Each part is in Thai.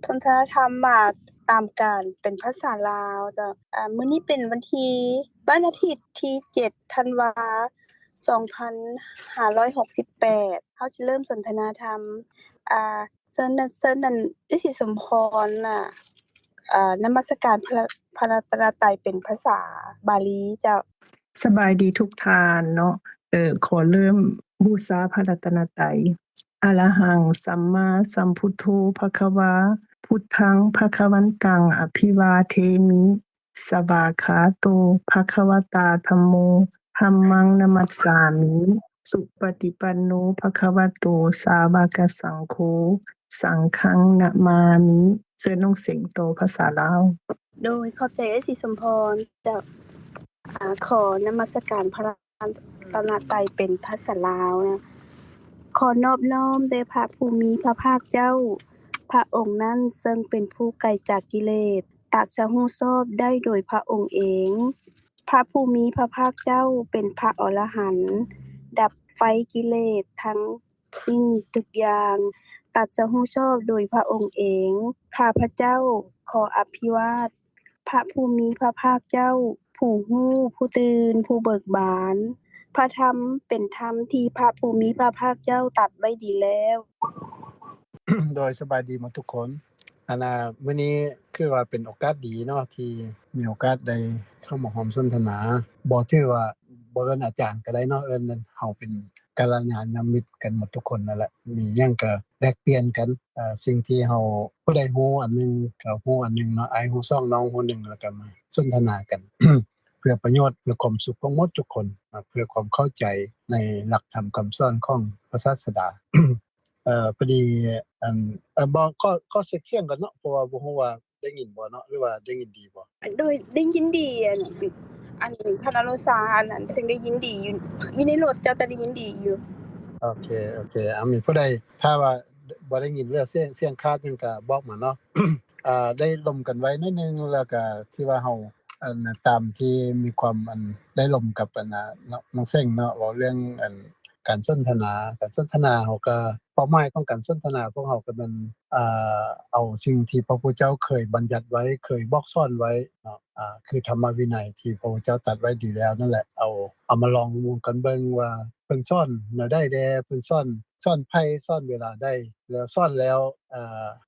วัฒนธรรมมาตามกาลเป็นภาษาลาวจ้ะมื้อนี้เป็นวันอาทิตย์ที่7ธันวา2568เฮาสิเริ่มสนทนาธรรมเชิญนั่นฤาษีสมพรน่ะนมัสการพระรัตนตรัยเป็นภาษาบาลีเจ้าสบายดีทุกท่านเนาะขอเริ่มบูชาพระรัตนตรัยอะระหังสัมมาสัมพุทโธภควาพุทธังภควันตังอภิวาเทมิสวากขาโตภควตาธัมโมธัมมังนะมัสสามิสุปฏิปันโนภควโตสาวกสังโฆสังฆังนะมามิเชิญน้องเสียงโตภาษาลาวโดยขอบใจฤาษีสมพรเจ้าขอนมัสการพระรัตนตรัยเป็นภาษาลาวนะขอนอบน้อมแด่พระผู้มีพระภาคเจ้าพระองค์นั้นซึ่งเป็นผู้ไกลจากกิเลสตรัสรู้ชอบได้โดยพระองค์เองพระผู้มีพระภาคเจ้าเป็นพระอรหันต์ดับไฟกิเลสทั้งสิ้นทุกอย่างตรัสรู้ชอบโดยพระองค์เองข้าพเจ้าขออภิวาทพระผู้มีพระภาคเจ้าผู้รู้ผู้ตื่นผู้เบิกบานพระธรรมเป็นธรรมที่พระผู้มีพระภาคเจ้าตรัสไว้ดีแล้ว โดยสบายดีหมดทุกคนมื้อนี้คือว่าเป็นโอกาสดีเนาะที่มีโอกาสได้เข้ามาร่วมสนทนาบ่ถือว่าบ่เอิ้นอาจารย์ก็ได้เนาะเอิ้นเฮาเป็นกัลยาณมิตรกันหมดทุกคนนั่นแหละมีหยังก็แลกเปลี่ยนกันสิ่งที่เฮาผู้ใดรู้อันนึงก็รู้อันนึงเนาะอ้ายรู้2น้องรู้1แล้วก็มาสนทนากัน เพื่อประโยชน์เพื่อความสุขของหมดทุกคนเพื่อความเข้าใจในหลักธรรมคำสอนของพระศาสดา พอดีบ่ก็เช็คเสียงกันเนาะเพราะว่าบ่ฮู้ว่าได้ยินบ่เนาะหรือว่าได้ยินดีบ่โดยได้ยินดีอันท่านอนุสาอันนั้นซึ่งได้ยินดีอยู่ในรถเจ้าแต่ได้ยินดีอยู่โอเคมีผู้ใดถ้าว่าบ่ได้ยินหรือเสียงขาดจังก็บอกมาเนาะ ได้ลมกันไว้นิดนึงแล้วก็ที่ว่าเฮาตามที่มีความได้ลมกับน้องเซ้งเนาะเว้าเรื่องการสนทนาเฮาก็เป้าหมายของการสนทนาพวกเฮาก็มันเอาสิ่งที่พระพุทธเจ้าเคยบัญญัติไว้เคยบอกสอนไว้เนาะคือธรรมวินัยที่พระพุทธเจ้าตรัสไว้ดีแล้วนั่นแหละเอามาลองกันเบิ่งว่าเพิ่นสอนแนวใดแด่เพิ่นสอนไผสอนเวลาใดแล้วสอนแล้ว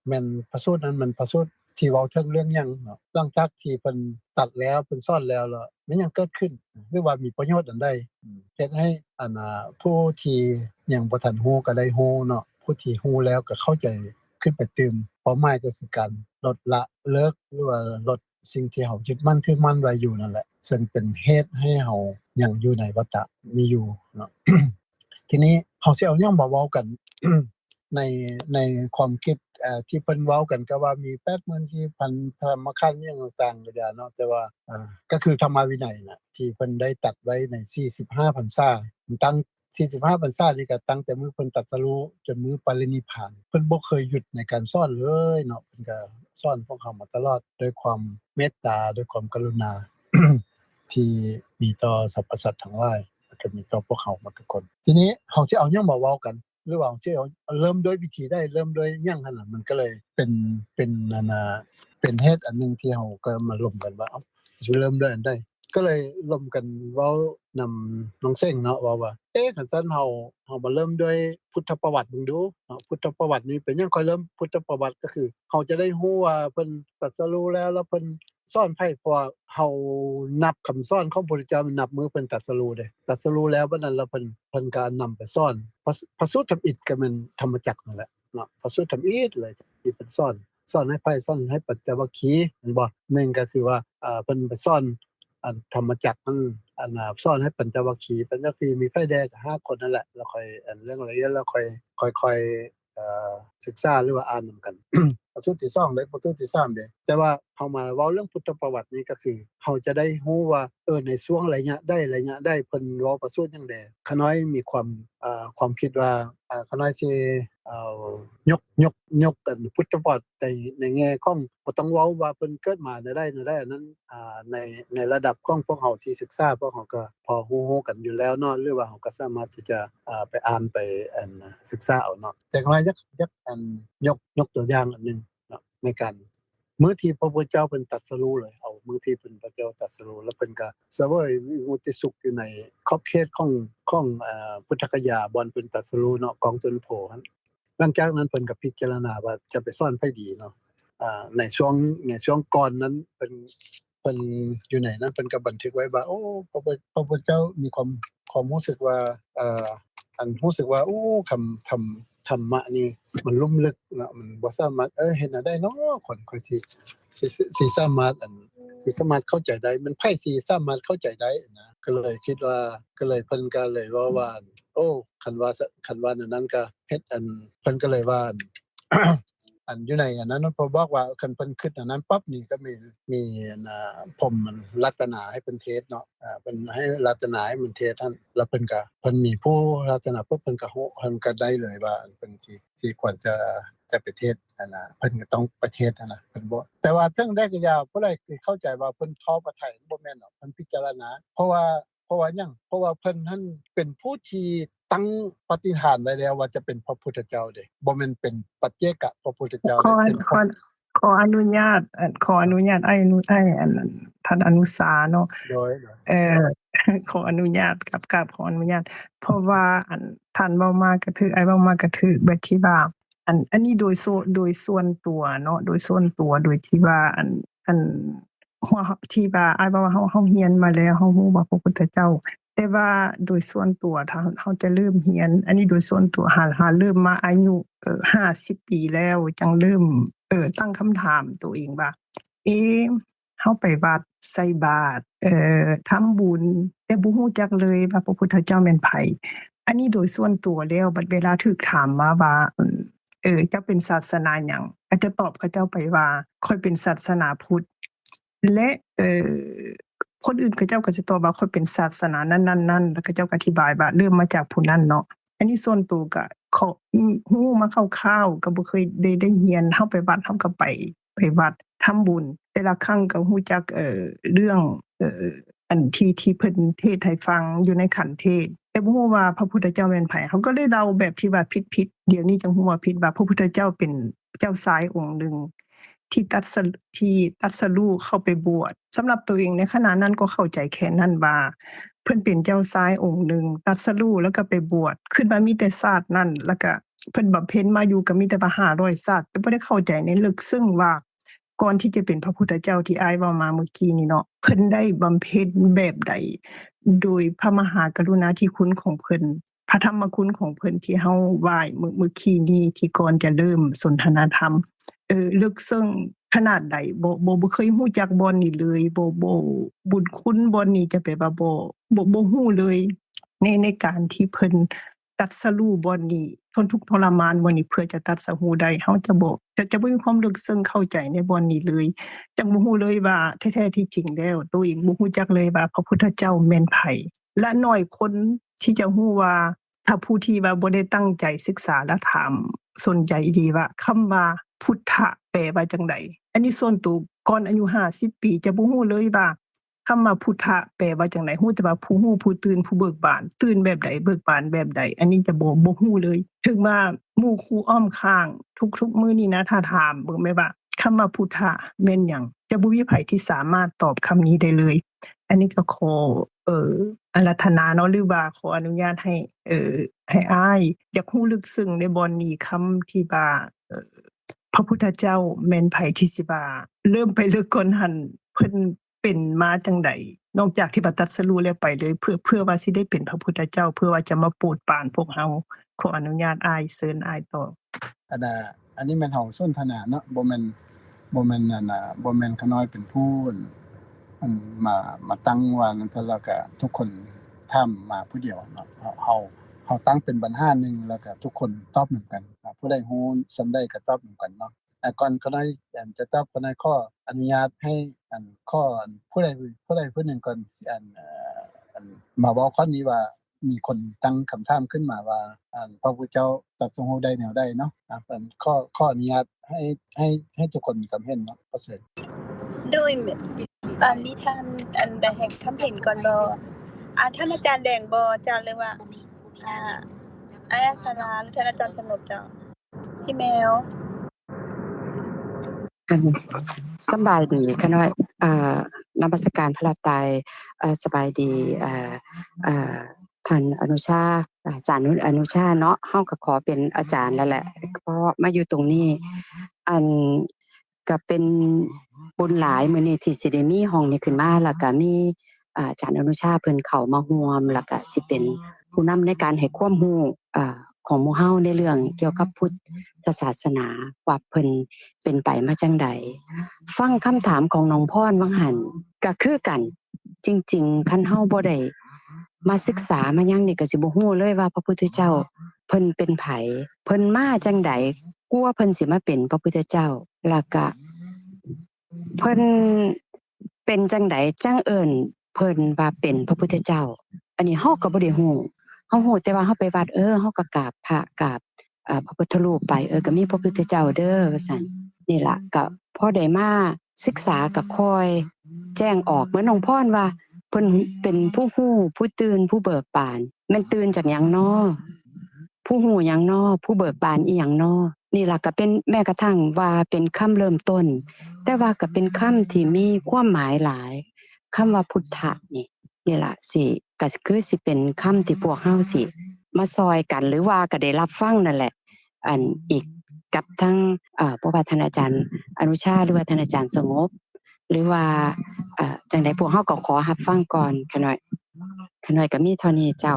แม่นพระสูตรนั้นมันพระสูตรที่เว้าถึงเรื่องหยังเนาะหลังจากที่เพิ่นตัดแล้วเพิ่นสอนแล้วมันยังเกิดขึ้นหรือว่ามีประโยชน์อันใดเฮ็ดให้ผู้ที่ยังบ่ทันฮู้ก็ได้ฮู้เนาะผู้ที่ฮู้แล้วก็เข้าใจขึ้นไปตื่มเป้าหมายก็คือการลดละเลิกหรือว่าลดสิ่งที่เฮายึดมั่นถือมั่นไว้อยู่นั่นแหละซึ่งเป็นเหตุให้เฮายังอยู่ในวัฏฏะนี้อยู่เนาะ ทีนี้เฮาสิเอาหยังมาเว้ากัน ในความคิดที่เพิ่นเว้ากันก็ว่ามี 84,000 ธรรมขันธ์อย่างต่างๆก็ได้เนาะแต่ว่าก็คือธรรมวินัยน่ะที่เพิ่นได้ตรัสไว้ใน45พรรษาตั้ง45พรรษานี่ก็ตั้งแต่มื้อเพิ่นตรัสรู้จนมื้อปรินิพพานเพิ่นบ่เคยหยุดในการสอนเลยเนาะเพิ่นก็สอนพวกเรามาตลอดด้วยความเมตตาด้วยความกรุณา ที่มีต่อสรรพสัตว์ทั้งหลายแล้วก็มีต่อพวกเขาหมดทุกคนทีนี้เฮาสิเอาหยังมาเว้ากันหรือว่าสิเอาเริ่มด้วยวิธีใดเริ่มด้วยหยังหั่นน่ะมันก็เลยเป็นเป็นเหตุอันนึงที่เฮาก็มาร่วมกันว่าสิเริ่มด้วยอันใดก็เลยร่วมกันเว้านำน้องเซ้งเนาะว่าคันซั่นเฮามาเริ่มด้วยพุทธประวัติเบิ่งดูเนาะพุทธประวัตินี้เป็นหยังค่อยเริ่มพุทธประวัติก็คือเฮาจะได้ฮู้ว่าเพิ่นตรัสรู้แล้วเพิ่นสอนไผเพราะว่าเฮานับคำสอนของพระพุทธเจ้ามันนับมื้อเพิ่นตรัสรู้เด้ตรัสรู้แล้วบัดนั้นแล้วเพิ่นก็นำไปสอนพระสูตรธรรมอิฐก็แม่นธรรมจักรนั่นแหละเนาะพระสูตรธรรมอิฐเลยที่เพิ่นสอนให้ไผสอนให้ปัญจวัคคีย์แม่นบ่1ก็คือว่าเพิ่นไปสอนธรรมจักรมันสอนให้ปัญจวัคคีย์มีไผแดก็5คนนั่นแหละแล้วค่อยเรื่องละเอียดแล้วค่อยศึกษาหรือว่าอ่านนำกัน ประสูตรที่2และประสูตรที่3เด้แต่ว่าเฮามาเว้าเรื่องพุทธประวัตินี้ก็คือเฮาจะได้ฮู้ว่าในช่วงระยะได้เพิ่นเว้าประสูตรจังได๋ขน้อยมีความคิดว่าขน้อยสิยกกันพุทธประวัติในแง่ของบ่ต้องเว้าว่าเพิ่นเกิดมาได้อันนั้นในระดับของพวกเฮาที่ศึกษาพวกเฮาก็พอฮู้กันอยู่แล้วเนาะหรือว่าเฮาก็สามารถที่จะไปอ่านไปศึกษาเอาเนาะแต่ขน้อยยกตัวอย่างอันนึงเนาะ ในการมื้อที่พระพุทธเจ้าเพิ่นตรัสรู้เลยเอามื้อที่เพิ่นพระเจ้าตรัสรู้แล้วเพิ่นก็เสวยวิมุตติสุขอยู่ในขอบเขตของพุทธคยาบ่อนเพิ่นตรัสรู้เนาะกองต้นโพหั่นหลังจากนั้นเพิ่นก็พิจารณาว่าจะไปสอนไผดีเนาะในช่วงก่อนนั้นเพิ่นอยู่ไหนนั้นเพิ่นก็บันทึกไว้ว่าโอ้พระพุทธเจ้ามีความรู้สึกว่าอันรู้สึกว่าโอ้คำธรรมะนี่มันลุ่มลึกเนาะมันบ่สามารถเฮ็ดได้เนาะคนค่อยสิสามารถเข้าใจได้มันไผสิสามารถเข้าใจได้นะก็เลยคิดว่าก็เลยเพิ่นก็เลยว่าโอ้คันว่านั้นก็เฮ็ดเพิ่นก็เลยว่า อันอยู่ในอันนั้นพอบอกว่าคันเพิ่นคิดอันนั้นปั๊บนี่ก็มีผมมันรัตนาให้เพิ่นเทศเนาะเพิ่นให้รัตนาให้มันเทศท่านแล้วเพิ่นมีผู้รัตนาปุ๊บเพิ่นก็ฮู้เพิ่นก็ได้เลยว่าเพิ่นสิควรจะไปเทศอันน่ะเพิ่นก็ต้องไปเทศนะเพิ่นบ่แต่ว่าเทิงได้ก็ยาวผู้ใดสิเข้าใจว่าเพิ่นท้อพระทัยบ่แม่นหรอกเพิ่นพิจารณาเพราะว่าหยังเพราะว่าเพิ่นท่านเป็นผู้ที่ตั้งปฏิฐานไว้แล้วว่าจะเป็นพระพุทธเจ้าเด้บ่แม่นเป็นปัจเจกพระพุทธเจ้าเป็นขออนุญาตอ้อันนั้นท่านอนุสาเนาะโดยขออนุญาตกับขออนุญาตเพราะว่าอันท่านเว้ามาก็คืออ้ายเว้ามาก็คือเบิดที่ว่าอันนี้โดยส่วนตัวเนาะโดยส่วนตัวโดยที่ว่าอันที่ว่าอ้ายว่าเฮาเรียนมาแล้วเฮาฮู้ว่าพระพุทธเจ้าแต่ว่าโดยส่วนตัวถ้าเฮาจะเริ่มเรียนอันนี้โดยส่วนตัวหาเริ่มมาอายุ50ปีแล้วจังเริ่มตั้งคำถามตัวเองว่าเฮาไปวัดใส่บาตรทำบุญแต่บ่ฮู้จักเลยว่าพระพุทธเจ้าแม่นไผอันนี้โดยส่วนตัวแล้วบัดเวลาถูกถามมาว่าเจ้าเป็นศาสนาหยังก็จะตอบเขาเจ้าไปว่าข้อยเป็นศาสนาพุทธและคนอื่นเขาเจ้าก็จะตอบว่าข้อยเป็นศาสนานั้นๆๆแล้วเขาเจ้าก็อธิบายว่าเริ่มมาจากผู้นั้นเนาะอันนี้ส่วนตัวก็ฮู้มาคร่าวๆก็บ่เคยได้เรียนเฮาไปวัดเฮาก็ไปวัดทำบุญแต่ละครั้งก็ฮู้จักเรื่องอันที่เพิ่นเทศน์ให้ฟังอยู่ในขันเทศน์แต่บ่ฮู้ว่าพระพุทธเจ้าแม่นไผเขาก็เลยเล่าแบบที่ว่าผิดๆเดี๋ยวนี้จังฮู้ว่าผิดว่าพระพุทธเจ้าเป็นเจ้าชายองค์หนึ่งที่ตรัสรู้เข้าไปบวชสำหรับตัวเองในขณะนั้นก็เข้าใจแค่นั้นว่าเพิ่นเป็นเจ้าชายองค์หนึ่งตรัสรู้แล้วก็ไปบวชขึ้นมามีแต่ชาตินั้นแล้วก็เพิ่นบำเพ็ญมาอยู่ก็มีแต่ว่า500ชาติแต่บ่ได้เข้าใจในลึกซึ้งว่าก่อนที่จะเป็นพระพุทธเจ้าที่อ้ายเว้ามาเมื่อกี้นี่เนาะเพิ่นได้บำเพ็ญแบบใดโดยพระมหากรุณาธิคุณของเพิ่นพระธรรมคุณของเพิ่นที่เฮาไหว้เมื่อกี้นี้ที่ก่อนจะเริ่มสนทนาธรรมลึกซึ้งขนาดใดบ่เคยฮู้จักบ่อนนี้เลยบ่บุญคุณบ่อนนี้จะไปว่าบ่ฮู้เลยในการที่เพิ่นตรัสรู้บ่อนนี้ทนทุกข์ทรมานบ่อนนี้เพื่อจะตรัสรู้ได้เฮาจะบ่มีความลึกซึ้งเข้าใจในบ่อนนี้เลยจังบ่ฮู้เลยว่าแท้ๆที่จริงแล้วตัวเองบ่ฮู้จักเลยว่าพระพุทธเจ้าแม่นไผและน้อยคนที่จะฮู้ว่าถ้าผู้ที่ว่าบ่ได้ตั้งใจศึกษาและถามสนใจดีว่าคำว่าพุทธะแปลว่าจังไดอันนี้ส่วนตัวก่อนอายุ50ปีจะบ่ฮู้เลยว่าคำว่าพุทธะแปลว่าจังไดฮู้แต่ว่าผู้ฮู้ผู้ตื่นผู้เบิกบานตื่นแบบใดเบิกบานแบบใดอันนี้จะบ่ฮู้เลยถึงว่าหมู่ครูอ้อมข้างทุกๆมื้อนี้นะถ้าถามเบิ่งแม่ว่าคำว่าพุทธะแม่นหยังจะบ่มีไผที่สามารถตอบคำนี้ได้เลยอันนี้ก็ขออาราธนาเนาะหรือว่าขออนุญาตให้อ้ายอยากฮู้ลึกซึ้งในบ่อนนี้คำที่ว่าพระพุทธเจ้าแม่นไผที่สิว่าเริ่มไปลึกก่อนหั้นเพิ่นเป็นมาจังไดนอกจากที่ว่าตรัสรู้แล้วไปเลยเพื่อว่าสิได้เป็นพระพุทธเจ้าเพื่อว่าจะมาโปรดปรานพวกเฮาขออนุญาตอ้ายเชิญอ้ายต่ออันนี้แม่นเฮาสนทนาเนาะบ่แม่นนั่นน่ะบ่แม่นขน้อยเป็นผู้มาตั้งว่านั้นซะแล้วก็ทุกคนถามมาผู้เดียวเนาะเฮาตั้งเป็นบรรหารนึงแล้วก็ทุกคนตอบเหมือนกันผู้ใดฮู้ส่ำใดก็ตอบเหมือนกันเนาะก่อนขน้อยจะตอบขน้อยขออนุญาตให้ข้อผู้ใดผู้หนึ่งก่อนมาเว้าข้อนี้ว่ามีคนตั้งคำถามขึ้นมาว่าพระพุทธเจ้าตรัสรู้ได้แนวใดเนาะข้ออนุญาตให้ทุกคนกำเห็นเนาะประเสริฐโดยมีท่านได้ให้คำเห็นก่อนบ่ท่านอาจารย์แดงบ่จ้าหรือว่าอาคาราหรือท่านอาจารย์สนุกจ้าพี่แมว สำบายดีค่ะน้อยนมัสการพระรัตน์ไตรสบายดีอ่าท่านอนุชาอาจารย์อนุชาเนาะเฮาก็ขอเป็นอาจารย์นั่นแหละเพราะมาอยู่ตรงนี้อันก็เป็นบุญหลายมื้อนี้ที่สิได้มีห้องนี้ขึ้นมาแล้วก็มีอาจารย์อนุชาเพิ่นเข้ามาร่วมแล้วก็สิเป็นผู้นำในการให้ความรู้ของหมู่เฮาในเรื่องเกี่ยวกับพุทธศาสนาว่าเพิ่นเป็นไปมาจังใดฟังคำถามของน้องพรว่างหันก็คือกันจริงๆคันเฮาบ่ได้มาศึกษามาหยังนี่ก็สิบ่ฮู้เลยว่าพระพุทธเจ้าเพิ่นเป็นไผเพิ่นมาจังใดกว่าเพิ่นสิมาเป็นพระพุทธเจ้าแล้วก็เพิ่นเป็นจังใดจังเอิ้นเพิ่นว่าเป็นพระพุทธเจ้าอันนี้เฮาก็บ่ได้ฮู้เฮาฮู้แต่ว่าเฮาไปวัดเฮาก็กราบพระกราบพระพุทธรูปไปก็มีพระพุทธเจ้าเด้อว่าซั่นนี่ล่ะก็พอได้มาศึกษาก็ค่อยแจ้งออกเหมือนน้องพรว่าเพิ่นเป็นผู้ฮู้ผู้ตื่นผู้เบิกบานแม่นตื่นจากหยังน้อผู้ฮู้หยังน้อผู้เบิกบานอีหยังน้อนี่ล่ะก็เป็นแม้กระทั่งว่าเป็นคำเริ่มต้นแต่ว่าก็เป็นคำที่มีความหมายหลายคำว่าพุทธะนี่ล่ะสิก็คือสิเป็นคำที่พวกเฮาสิมาซอยกันหรือว่าก็ได้รับฟังนั่นแหละอันอีกกับทั้งบ่ว่าท่านอาจารย์อนุชาหรือว่าท่านอาจารย์สงบหรือว่าจังใดพวกเฮาก็ขอรับฟังก่อนขะน้อยก็มีเท่านี้เจ้า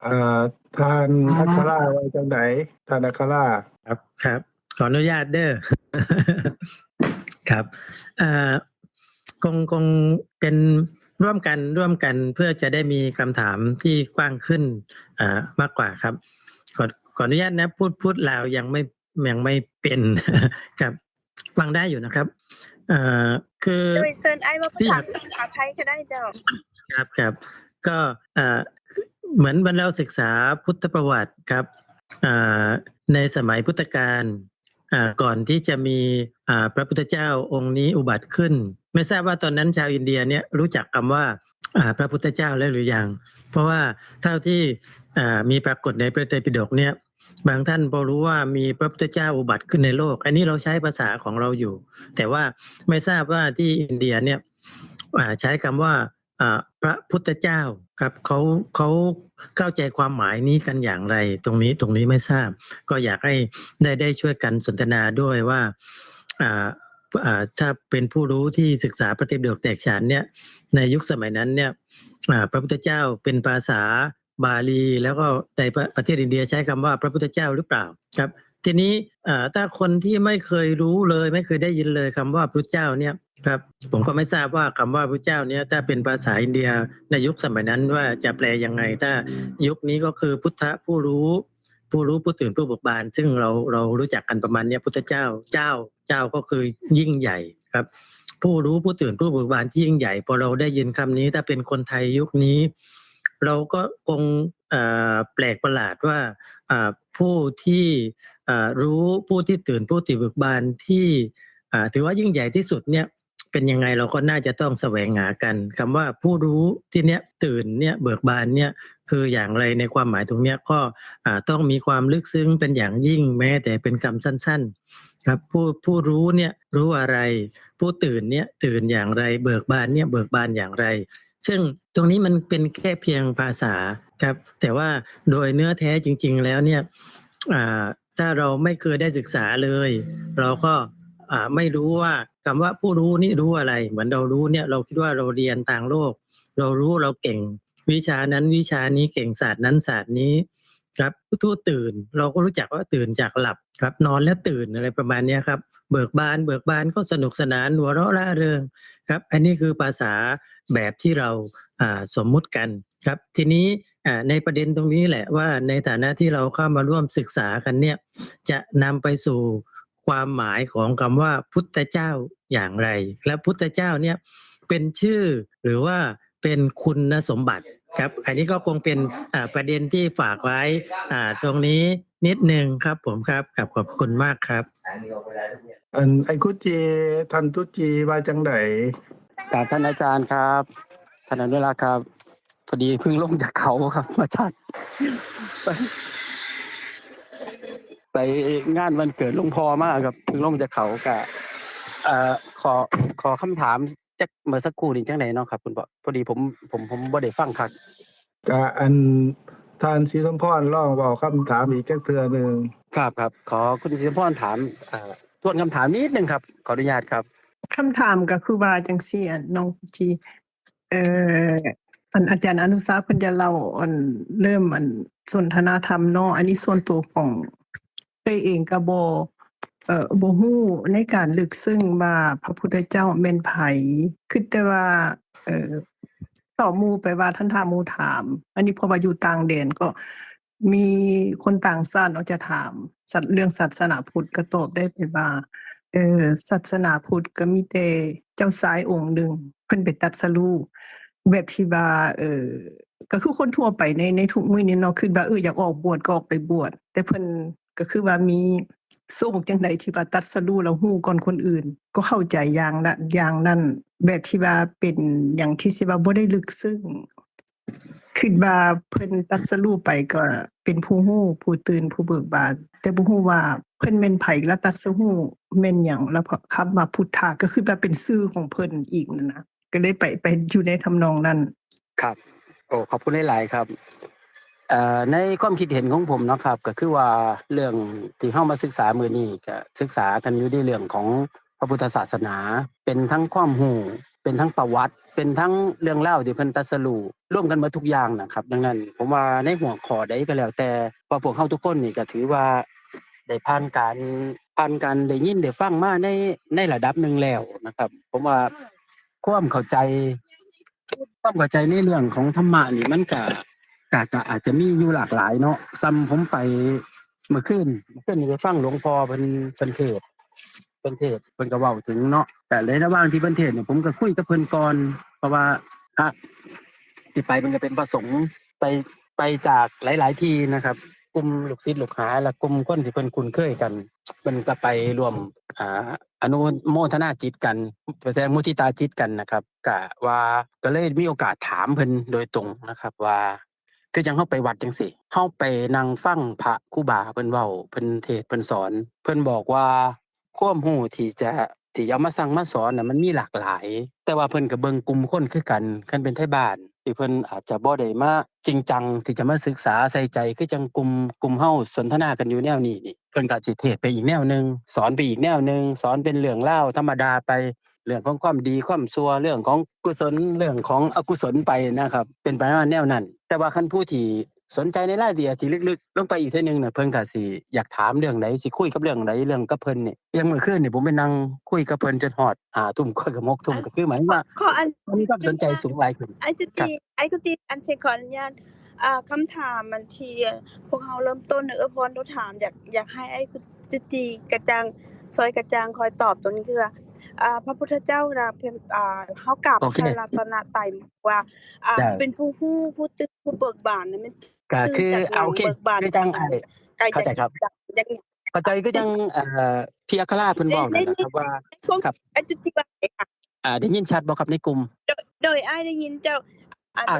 อ่าท่านอัคราไว้จังไดท่านอัคราครับขออนุญาตเด้อ ครับคงเป็นร่วมกันเพื่อจะได้มีคำถามที่กว้างขึ้นมากกว่าครับขออนุญาตนะพูดลาวยังไม่เป็น ครับฟังได้อยู่นะครับคือโดยเซินไอ้ว่าภาษาไทยก็ได้เจ้าครับก็เหมือนเราศึกษาพุทธประวัติครับในสมัยพุทธกาลก่อนที่จะมีพระพุทธเจ้าองค์นี้อุบัติขึ้นไม่ทราบว่าตอนนั้นชาวอินเดียเนี่ยรู้จักคำว่าพระพุทธเจ้าแล้วหรือยังเพราะว่าเท่าที่มีปรากฏในพระไตรปิฎกเนี่ยบางท่านพอรู้ว่ามีพระพุทธเจ้าอุบัติขึ้นในโลกอันนี้เราใช้ภาษาของเราอยู่แต่ว่าไม่ทราบว่าที่อินเดียเนี่ยใช้คำว่าพระพุทธเจ้าครับเขาเข้าใจความหมายนี้กันอย่างไรตรงนี้ไม่ทราบก็อยากให้ได้ช่วยกันสนทนาด้วยว่าถ้าเป็นผู้รู้ที่ศึกษาพระไตรปิฎกแตกฉานเนี่ยในยุคสมัยนั้นเนี่ยพระพุทธเจ้าเป็นภาษาบาลีแล้วก็ในประเทศอินเดียใช้คำว่าพระพุทธเจ้าหรือเปล่าครับทีนี้ถ้าคนที่ไม่เคยรู้เลยไม่เคยได้ยินเลยคำว่าพระเจ้าเนี่ยครับผมก็ไม่ทราบว่าคำว่าพระเจ้าเนี่ยถ้าเป็นภาษาอินเดียในยุคสมัยนั้นว่าจะแปลยังไงถ้ายุคนี้ก็คือพุทธผู้รู้ผู้ตื่นผู้เบิกบานซึ่งเรารู้จักกันประมาณนี้พุทธเจ้าก็คือยิ่งใหญ่ครับผู้รู้ผู้ตื่นผู้เบิกบานที่ยิ่งใหญ่พอเราได้ยินคำนี้ถ้าเป็นคนไทยยุคนี้เราก็คงแปลกประหลาดว่าผู้ที่รู้ผู้ที่ตื่นผู้ที่เบิกบานที่ถือว่ายิ่งใหญ่ที่สุดเนี่ยเป็นยังไงเราก็น่าจะต้องแสวงหากันคำว่าผู้รู้ที่เนี้ยตื่นเนี่ยเบิกบานเนี่ยคืออย่างไรในความหมายตรงเนี้ยก็ต้องมีความลึกซึ้งเป็นอย่างยิ่งแม้แต่เป็นคำสั้นๆครับผู้รู้เนี่ยรู้อะไรผู้ตื่นเนี่ยตื่นอย่างไรเบิกบานเนี่ยเบิกบานอย่างไรซึ่งตรงนี้มันเป็นแค่เพียงภาษาครับแต่ว่าโดยเนื้อแท้จริงๆแล้วเนี่ยถ้าเราไม่เคยได้ศึกษาเลยเราก็ไม่รู้ว่าคำว่าผู้รู้นี่รู้อะไรเหมือนเรารู้เนี่ยเราคิดว่าเราเรียนทางโลกเรารู้เราเก่งวิชานั้นวิชานี้เก่งศาสตร์นั้นศาสตร์นี้ครับผู้ตื่นเราก็รู้จักว่าตื่นจากหลับครับนอนแล้วตื่นอะไรประมาณนี้ครับเบิกบานก็สนุกสนานหัวเราะร่าเริงครับอันนี้คือภาษาแบบที่เราสมมุติกันครับทีนี้ในประเด็นตรงนี้แหละว่าในฐานะที่เราเข้ามาร่วมศึกษากันเนี่ยจะนำไปสู่ความหมายของคำว่าพุทธเจ้าอย่างไรและพุทธเจ้าเนี่ยเป็นชื่อหรือว่าเป็นคุณสมบัติครับอันนี้ก็คงเป็นประเด็นที่ฝากไว้ตรงนี้นิดนึงครับผมครับขอบคุณมากครับไอ้กุจีท่านตุจีว่าจังไดกับท่านอาจารย์ครับท่านอนุรักษ์ครับพอดีเพิ่งลงจากเขาครับมาชัด ไปงานวันเกิดหลวงพ่อมาครับเพิ่งลงจากเขาก็เอ่อขอคำถามจักเมื่อสักครู่นี้จังไดเนาะครับคุณพ่อพอดีผมบ่ได้ฟังคัก ก็อันท่านศรีสมพรลองเว้าคำถามอีกจักเทื่อหนึ่ง ครับขอคุณศิริพรถามทวนคำถามนิดนึงครับขออนุญาตครับ คำถามก็คือว่าจังซี่น้องจีเอ่ออาจารย์อนุสาเพิ่นจะเล่าเริ่มสนทนาธรรมเนาะอันนี้ส่วนตัวของเองก็บ่ฮู้ในการลึกซึ้งว่าพระพุทธเจ้าแม่นไผคือแต่ว่าตอบหมู่ไปว่าท่านถามหมู่ถาม อันนี้เพราะว่าอยู่ต่างแดนก็มีคนต่างชาติจะถามเรื่องศาสนาพุทธก็ตอบได้ไปว่าศาสนาพุทธก็มีแต่เจ้าชายองค์หนึ่งเพิ่นไปตรัสรู้แบบที่ว่าก็คือคนทั่วไปในทุกมื้อนี้เนาะคือว่าอยากออกบวชก็ออกไปบวชแต่เพิ่นก็คือว่ามีทรงจังได๋ที่ว่าตรัสรู้แล้วฮู้ก่อนคนอื่น ก็เข้าใจอย่างนั้นแบบที่ว่าเป็นหยังที่สิว่าบ่ได้ลึกซึ้งคิดว่าเพิ่นตรัสรู้ไปก็เป็นผู้ฮู้ผู้ตื่นผู้เบิกบานแต่บ่ฮู้ว่าเพิ่นแม่นไผและตรัสรู้แม่นหยังแล้วพอคำว่าพุทธะก็คือว่าเป็นชื่อของเพิ่นอีกนั่นนะก็เลยไปอยู่ในทำนองนั้น ครับโอ้ขอบคุณหลายๆครับในความคิดเห็นของผมเนาะครับก็คือว่าเรื่องที่เฮามาศึกษามื้อนี้ก็ศึกษากันอยู่ในเรื่องของพระพุทธศาสนา เป็นทั้งความรู้เป็นทั้งประวัติ เป็นทั้งเรื่องเล่าวที่เพิ่นตรัสรู้ร่วมกันหมดทุกอย่างนะครับดังนั้นผมว่าในหัวข้อใดก็แล้วแต่ว่าพวกเฮาทุกคนนี่ก็ถือว่าได้ผ่านการได้ยินได้ฟังมาในระดับหนึ่งแล้วนะครับ ผมว่าความเข้าใจในเรื่องของธรรมะนี่มันก็อาจจะมีอยู่หลากหลายเนาะซ้ำผมไปเมื่อคืนนี่ไปฟังหลวงพ่อเพิ่นเทศน์เพิ่นก็เว้าถึงเนาะแต่ในระหว่างที่เพิ่นเทศน์เนี่ยผมก็คุยกับเพิ่นก่อนเพราะว่าพระที่ไปมันก็เป็นพระสงฆ์ไปจากหลายๆที่นะครับกลุ่มลูกศิษย์ลูกหาและกลุ่มคนที่เพิ่นคุ้นเคยกันเพิ่นก็ไปร่วมอนุโมทนาจิตกันแสดงมุทิตาจิตกันนะครับก็เลยมีโอกาสถามเพิ่นโดยตรงนะครับว่าคือจังเฮาไปวัดจังซี่เฮาไปนั่งฟังพระครูบาเพิ่นเว้าเพิ่นเทศน์เพิ่นสอนเพิ่นบอกว่าความรู้ที่เอามาสั่งมาสอนน่ะมันมีหลากหลายแต่ว่าเพิ่นก็เบิ่งกลุ่มคนคือกันคันเป็นไทบ้านที่เพิ่นอาจจะบ่ได้มาจริงจังที่จะมาศึกษาใส่ใจคือจังกลุ่มเฮาสนทนากันอยู่แนวนี้นี่เพิ่นก็สิเทศน์ไปอีกแนวหนึงสอนไปอีกแนวหนึงสอนเป็นเรื่องราวธรรมดาไปเรื่องของความดีความชั่วเรื่องของกุศลเรื่องของอกุศลไปนะครับเป็นไปแนวนั้นแต่ว่าคันผู้ที่สนใจในรายละเอียดที่ลึกๆลงไปอีกเทื่อนึงน่ะเพิ่นก็สิอยากถามเรื่องใดสิคุยกับเรื่องใดเรื่องกับเพิ่นนี่อย่างเมื่อคืนนี่ผมไปนั่งคุยกับเพิ่นจนฮอด5 ทุ่มกว่ากับ6 ทุ่มก็คือหมายถึงว่า ขออัน มีความสนใจสูงหลายขึ้น ไอ้จุ ครั ติ บ ไอ้กุฏิอันเชิญขออนุญาตคำถามมันที่พวกเราเริ่มต้นพรทุกถามอยากให้ไอ้จุติกระจ่างซอยกระจ่างคอยตอบตรงนี้คือว่าพระพุทธเจ้าน่ะเพิ่นเฮากราบ โอ พ เค ระรัตนตรัยว่าได้ เป็นผู้ฮู้ผู้ตื่นผู้เบิกบานน่ะมัน ก็ ตื่น คือ จากหยัง โอเค เบิกบาน คือ จา จั ก ง หยังไกล เข้า จาก ใจครับ จากหยัง เข้าใจคือจังพี่อัคราเพิ่น ใน เว้า ใน นั่นแหละ ใน ครับว่า พวก ครับ ไอ้จุติว่าไงค่ะ ได้ยินชัดบ่ครับในกลุ่ม โดยอ้ายได้ยินเจ้า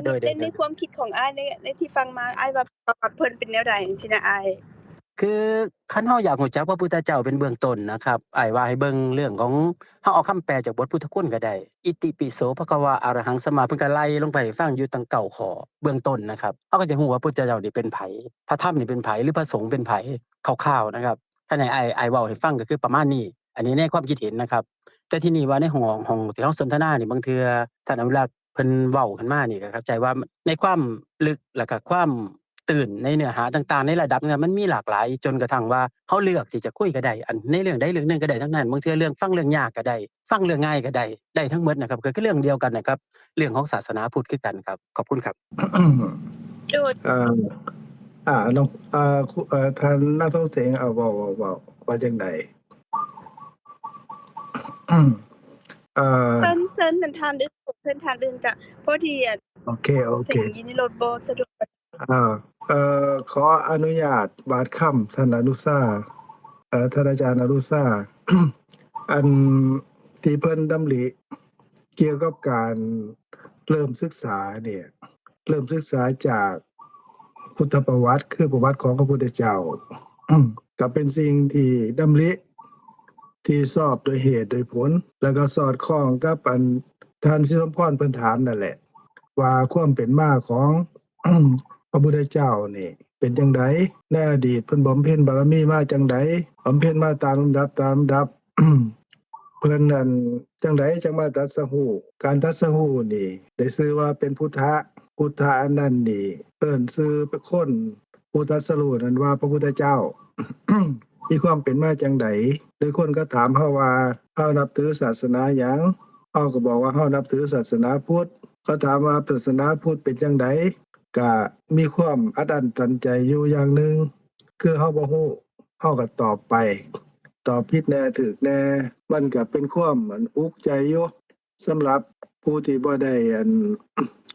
โดย ในความคิดของอ้ายในที่ฟังมาอ้ายว่าประวัติเพิ่นเป็นแนวใดจังซี่นะอ้าย คือคันเฮาอยากรู้จักพระพุทธเจ้าเป็นเบื้องต้นนะครับอ้ายว่าให้เบิ่งเรื่องของเฮาเอาคำแปลจากบทพุทธคุณก็ได้อิติปิโสภะคะวะอะระหังสัมมาเพิ่นก็ไล่ลงไปให้ฟังอยู่ตั้ง9ข้อเบื้องต้นนะครับเฮาก็จะฮู้ว่าพุทธเจ้านี่เป็นไผพระธรรมนี่เป็นไผหรือพระสงฆ์เป็นไผคร่าวๆนะครับถ้าให้อ้ายเว้าให้ฟังก็คือประมาณนี้อันนี้ในความคิดเห็นนะครับแต่ทีนี้ว่าในห้องที่เฮาสนทนานี่บางเทื่อท่านอนุรักษ์เพิ่นเว้าขึ้นมานี่ก็เข้าใจว่าในความลึกแล้วก็ความตื่นในเนื้อหาต่างๆในระดับนั้นมันมีหลากหลายจนกระทั่งว่าเฮาเลือกที่จะคุยก็ได้อันในเรื่องใดเรื่องหนึ่งก็ได้ทั้งนั้นบางเทื่อเรื่องฟังเรื่องยากก็ได้ฟังเรื่องง่ายก็ได้ทั้งหมดนะครับก็คือเรื่องเดียวกันนะครับเรื่องของศาสนาพุทธคือกันครับขอบคุณครับ โดย น้องท่านนักท่องเสียงเว้าว่าจังได๋ เซินทางอื่นจ้ะพอดีโอเค เสียงอยู่ในรถบ่สะดวก ขออนุญาตบาดค่ำท่านอนุชาท่านอาจารย์อนุชา อันที่เพิ่นดำริเกี่ยวกับการเริ่มศึกษาเนี่ยเริ่มศึกษาจากพุทธประวัติคือประวัติของพระพุทธเจ้า ก็เป็นสิ่งที่ดำริที่สอบโดยเหตุโดยผลแล้วก็สอดคล้องกับอันท่านสิสมพรเพิ่นถามนั่นแหละว่าความเป็นมาของ พระพุทธเจ้านี่เป็นจังไดในอดีตเพิ่นบำเพ็ญบารมีมาจังไดบำเพ็ญมาตามลำดับ เพิ่นนั่นจังไดจังมาตรัสรู้การตรัสรู้นี่ได้ชื่อว่าเป็นพุทธะอันนั้นนี่เอิ้นชื่อเป็นคนผู้ตรัสรู้นั้นว่าพระพุทธเจ้า มีความเป็นมาจังไดโดยคนก็ถามเฮาว่าเฮานับถือศาสนาหยังเฮาก็บอกว่าเฮานับถือศาสนาพุทธเขาถามว่าศาสนาพุทธเป็นจังไดก็มีความอัดอั้นตันใจอยู่อย่างหนึ่งคือเฮาบ่ฮู้เฮาก็ตอบไปตอบผิดแน่ถูกแน่มันก็เป็นความอุกใจอยู่สำหรับผู้ที่บ่ได้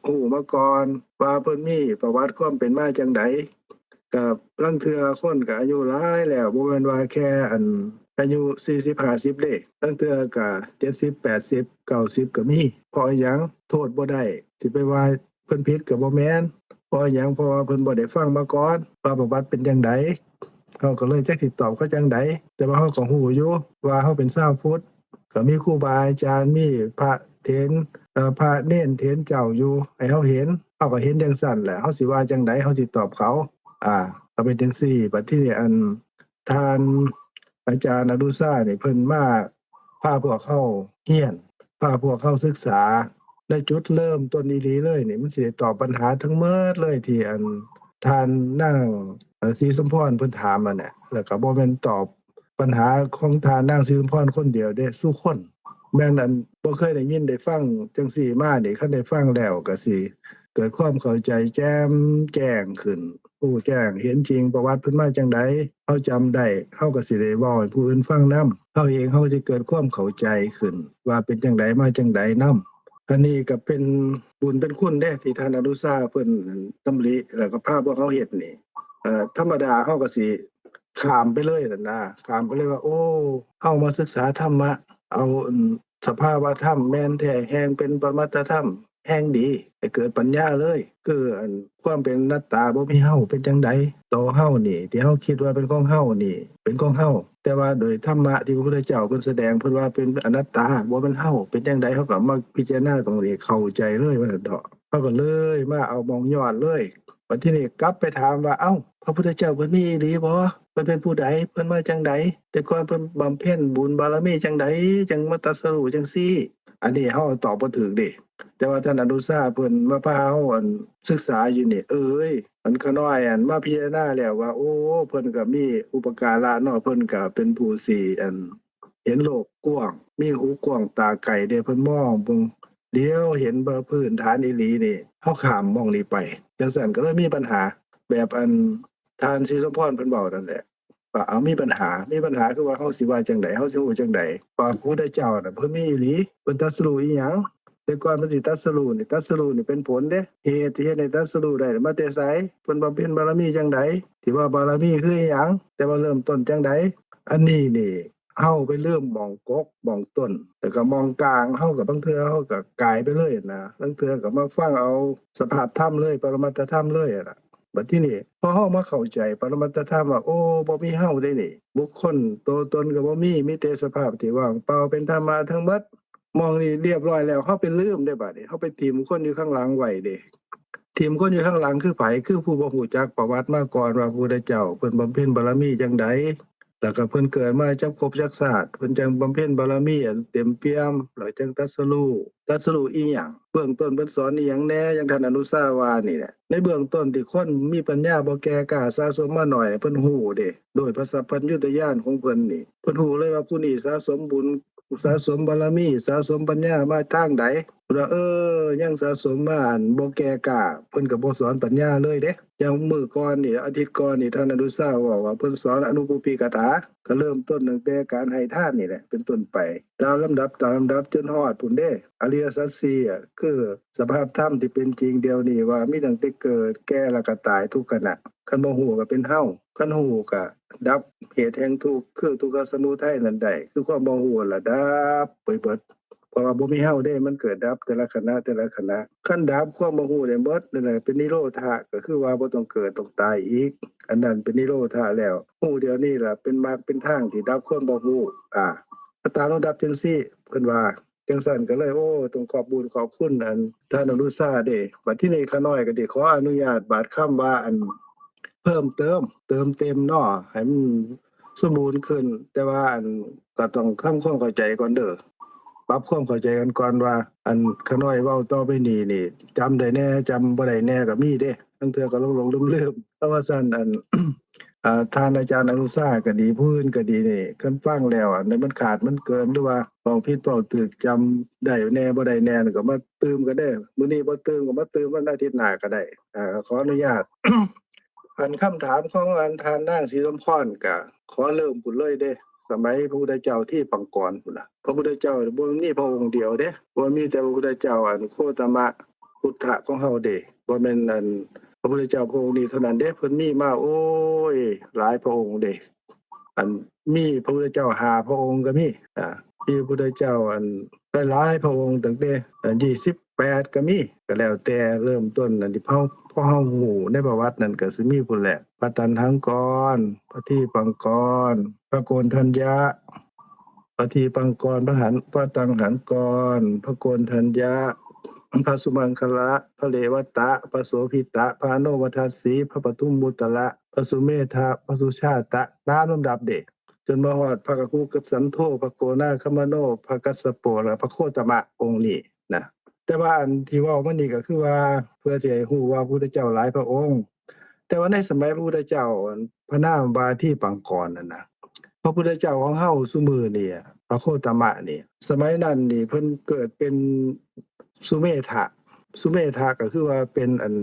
ฮู้มาก่อนว่าเพิ่นมีประวัติความเป็นมาจังไดกับลางเทื่อคนก็อายุหลายแล้วบ่แม่นว่าแค่อายุ40 50เด้ลางเทื่อก็70 80 90ก็มีเพราะอิหยังโทษบ่ได้สิไปว่าเพิ่นผิดก็บ่แม่นเพราะอิหยังเพราะว่าเพิ่นบ่ได้ฟังมาก่อนว่าประวัติเป็นจังไดเขาก็เลยจักสิตอบเขาจังไดแต่ว่าเขาก็ฮู้อยู่ว่าเขาเป็นชาวพุทธก็มีครูบาอาจารย์มีพระเถรพระเณรเถรเจ้าอยู่ให้เขาเห็นเขาก็เห็นจังซั่นแหละเขาสิว่าจังไดเขาสิตอบเขาก็เป็นจังซี่บัดทีนี้ท่านอาจารย์อดุษานี่เพิ่นมาพาพวกเขาเรียนพาพวกเขาศึกษาได้จุดเริ่มต้นอีหลีเลยนี่มันสิได้ตอบปัญหาทั้งหมดเลยที่ท่านนางศรีสมพรเพิ่นถามมาเนี่ยแล้วก็บ่แม่นตอบปัญหาของท่านนางศรีสมพรคนเดียวเด้ซุคนแม่นบ่เคยได้ยินได้ฟังจังซี่มานี่คันได้ฟังแล้วก็สิเกิดความเข้าใจแจ่มแจ้งขึ้นรู้แจ้งเห็นจริงประวัติเพิ่นมาจังไดเฮาจำได้เฮาก็สิได้เว้าให้ผู้อื่นฟังนำเฮาเองเฮาสิเกิดความเข้าใจขึ้นว่าเป็นจังไดมาจังไดนำอันนี้ก็เป็นบุญเป็นคุณเด้ที่ท่านอนุชาเพิ่นดำริแล้วก็พาพวกเขาเฮ็ดนี่ธรรมดาเฮาก็สิข้ามไปเลยนั่นนะข้ามไปเลยว่าโอ้เฮามาศึกษาธรรมะเอาสภาวะธรรมแม่นแท้แฮ่งเป็นปรมัตถธรรมแห่งดีให้เกิดปัญญาเลยคือความเป็นอนัตตาบ่มีเฮาเป็นจังไดตัวเฮานี่ที่เฮาคิดว่าเป็นของเฮานี่เป็นของเฮาแต่ว่าโดยธรรมะที่พระพุทธเจ้าเพิ่นแสดงเพิ่นว่าเป็นอนัตตาบ่แม่นเฮาเป็นจังไดเฮาก็มาพิจารณาตรงนี้เข้าใจเลยว่าซั่นเถาะเฮาก็เลยมาเอามองยอดเลยบัดทีนี้กลับไปถามว่าเอ้าพระพุทธเจ้าเพิ่นมีอีหลีบ่เพิ่นเป็นผู้ใดเพิ่นมาจังไดแต่ก่อนเพิ่นบำเพ็ญบุญบารมีจังไดจังมาตรัสรู้จังซี่อันนี้เฮาตอบบ่ถูกเด้แต่ว่าท่านอนุชาเพิ่นมาพาเฮาศึกษาอยู่นี่มันขน้อยมาพิจารณาแล้วว่าโอ้เพิ่นก็มีอุปการะเนาะเพิ่นก็เป็นผู้ที่เห็นโลกกว้างมีหูกว้างตาไกลเด้เพิ่นมองเบิ่งเดี๋ยวเห็นบ่พื้นฐานอีหลีนี่เฮาข้ามมองนี้ไปจังซั่นก็เลยมีปัญหาแบบท่านศรีสมพรเพิ่นเว้านั่นแหละว่าเอามีปัญหาคือว่าเฮาสิว่าจังไดเฮาสิฮู้จังไดว่าพระพุทธเจ้าน่ะเพิ่นมีอีหลีเพิ่นตรัสรู้อีหยังแต่ก่อนมันสิตรัสรู้นี่เป็นผลเด้เหตุที่เฮ็ดให้ตรัสรู้ได้มาแต่ไสเพิ่นบำเพ็ญบารมีจังไดที่ว่าบารมีคืออีหยังแต่ว่าเริ่มต้นจังไดอันนี้นี่เฮาไปเริ่มมองกกมองต้นแล้วก็มองกลางเฮาก็บางเทื่อเฮาก็กายไปเลยนะบางเทื่อก็มาฟังเอาสภาพธรรมเลยปรมัตถธรรมเลยล่ะบัดทีนี้พอเฮามาเข้าใจปรมัตถธรรมว่าโอ้บ่มีเฮาได้นี่บุคคลตัวตนก็บ่มีแต่สภาพที่ว่างเปล่าเป็นธรรมะทั้งหมดมองนี่เรียบร้อยแล้วเฮาไปลืมได้บัดนี้เฮาไปทิ่มคนอยู่ข้างหลังไว้เด้ทิ่มคนอยู่ข้างหลังคือไผคือผู้บ่รู้จักประวัติมาก่อนว่าพระพุทธเจ้าเพิ่นบำเพ็ญบารมีจังไดแล้วก็เพิ่นเกิดมาจักภพจักชาติเพิ่นจังบำเพ็ญบารมีเต็มเปี่ยมแล้วจังตรัสรู้อีหยังเบื้องต้นเพิ่นสอนอีหยังแหน่อย่างท่านอนุชาว่านี่แหละในเบื้องต้นที่คนมีปัญญาบ่แก่กล้าสะสมมาหน่อยเพิ่นฮู้เด้โดยพระสัพพัญญุตญาณของเพิ่นนี่เพิ่นฮู้เลยว่าผู้นี้สะสมบุญสะสมบารมีสะสมปัญญามาทางใดว่ายังสะสมมาบ่แก่กล้าเพิ่นก็บ่สอนปัญญาเลยเด้อย่างมื้อก่อนนี่อาทิตย์ก่อนนี่ท่านอนุชาว่าเพิ่นสอนอนุปุปปิกถาก็เริ่มต้นตั้งแต่การให้ทานนี่แหละเป็นต้นไปตามลำดับจนฮอดพุ่นเด้อริยสัจ4คือสภาพธรรมที่เป็นจริงเดียวนี่ว่ามีตั้งแต่เกิดแก่แล้วก็ตายทุกขณะคันบ่ฮู้ก็เป็นเฮาคันฮู้ก็ดับเหตุแห่งทุกข์คือทุกขสมุทัยนั่นได้คือความบ่ฮู้ล่ะดับไปเบิด ราะว่าบ่มีเฮาเด้มันเกิดดับแต่ละขณะคันดับความบ่ฮู้ได้หมดนั่นแหละเป็นนิโรธะก็คือว่าบ่ต้องเกิดต้องตายอีกอันนั้นเป็นนิโรธะแล้วฮู้เดี๋ยวนี้ล่ะเป็นมรรคเป็นทางที่ดับความบ่ฮู้ตามลำดับจังซี่เพิ่นว่าจังซั่นก็เลยโอ้ต้องขอบบุญขอบคุณอันท่านอนุชาเด้บัดที่นี้ข้าน้อยก็ได้ขออนุญาตบาดคำว่าอันเพิ่มเติมเต็มเนาะให้มันสมบูรณ์ขึ้นแต่ว่าอันก็ต้องทำความเข้าใจก่อนเด้อปรับความเข้าใจกันก่อนว่าอันข้าน้อยเว้าต่อไปนี้นี่จำได้แน่จำบ่ได้แน่ก็มีเด้ทั้งเทื่อก็หลงๆลืมๆเพราะว่าซั่นอันท่านอาจารย์อนุชาก็ดีผู้อื่นก็ดีนี่คันฟังแล้วอันนั้นมันขาดมันเกินหรือว่าเว้าผิดเว้าถูกจำได้แน่บ่ได้แน่ก็มาตืมกันเด้อมื้อนี้บ่ตืมก็มาตืมวันอาทิตย์หน้าก็ได้ขออนุญาต อันคำถามของอันทานนางศรีสมพรก็ขอเริ่มพุ่นเลยเด้สมัยพระพุทธเจ้าที่ปังกรพุ่นน่ะพระพุทธเจ้าบ่มีพระองค์เดียวเด้บ่มีแต่พระพุทธเจ้าอันโคตมะพุทธะของเฮาเด้บ่แม่นอันพระพุทธเจ้าพระองค์นี้เท่านั้นเด้เพิ่นมีมาโอ้ยหลายพระองค์เด้อันมีพระพุทธเจ้า5พระองค์ก็มีมีพระพุทธเจ้าอันหลายๆพระองค์ตั้งแต่28ก็มีก็แล้วแต่เริ่มต้นอันที่พอเฮาฮู้ในประวัตินั่นก็สิมีพุ่นแหละพระตันหังกรพระที่ปังกรพระโกณทัญญะพระที่ปังกรพระตังหันกรพระโกณทัญญะพระสุมังคละพระเลวตะพระโสภิตะพระอโนวัฏสีพระปทุมมุตตะพระสุเมธะพระสุชาตะตามลำดับเด็กจนมาฮอดพระกกุกสันโธพระโกนาคมโนพระกัสสโปและพระโคตมะองค์นี้นะแต่ว่าอันที่เว้ามานี่ก็คือว่าเพื่อสิให้ฮู้ว่าพระพุทธเจ้าหลายพระองค์แต่ว่าในสมัยพระพุทธเจ้าพระนามว่าที่ปังกรนั่นน่ะพระพุทธเจ้าของเฮาซุมื้อนี่พระโคตมะนี่สมัยนั้นนี่เพิ่นเกิดเป็นสุเมธะก็คือว่าเป็นอัน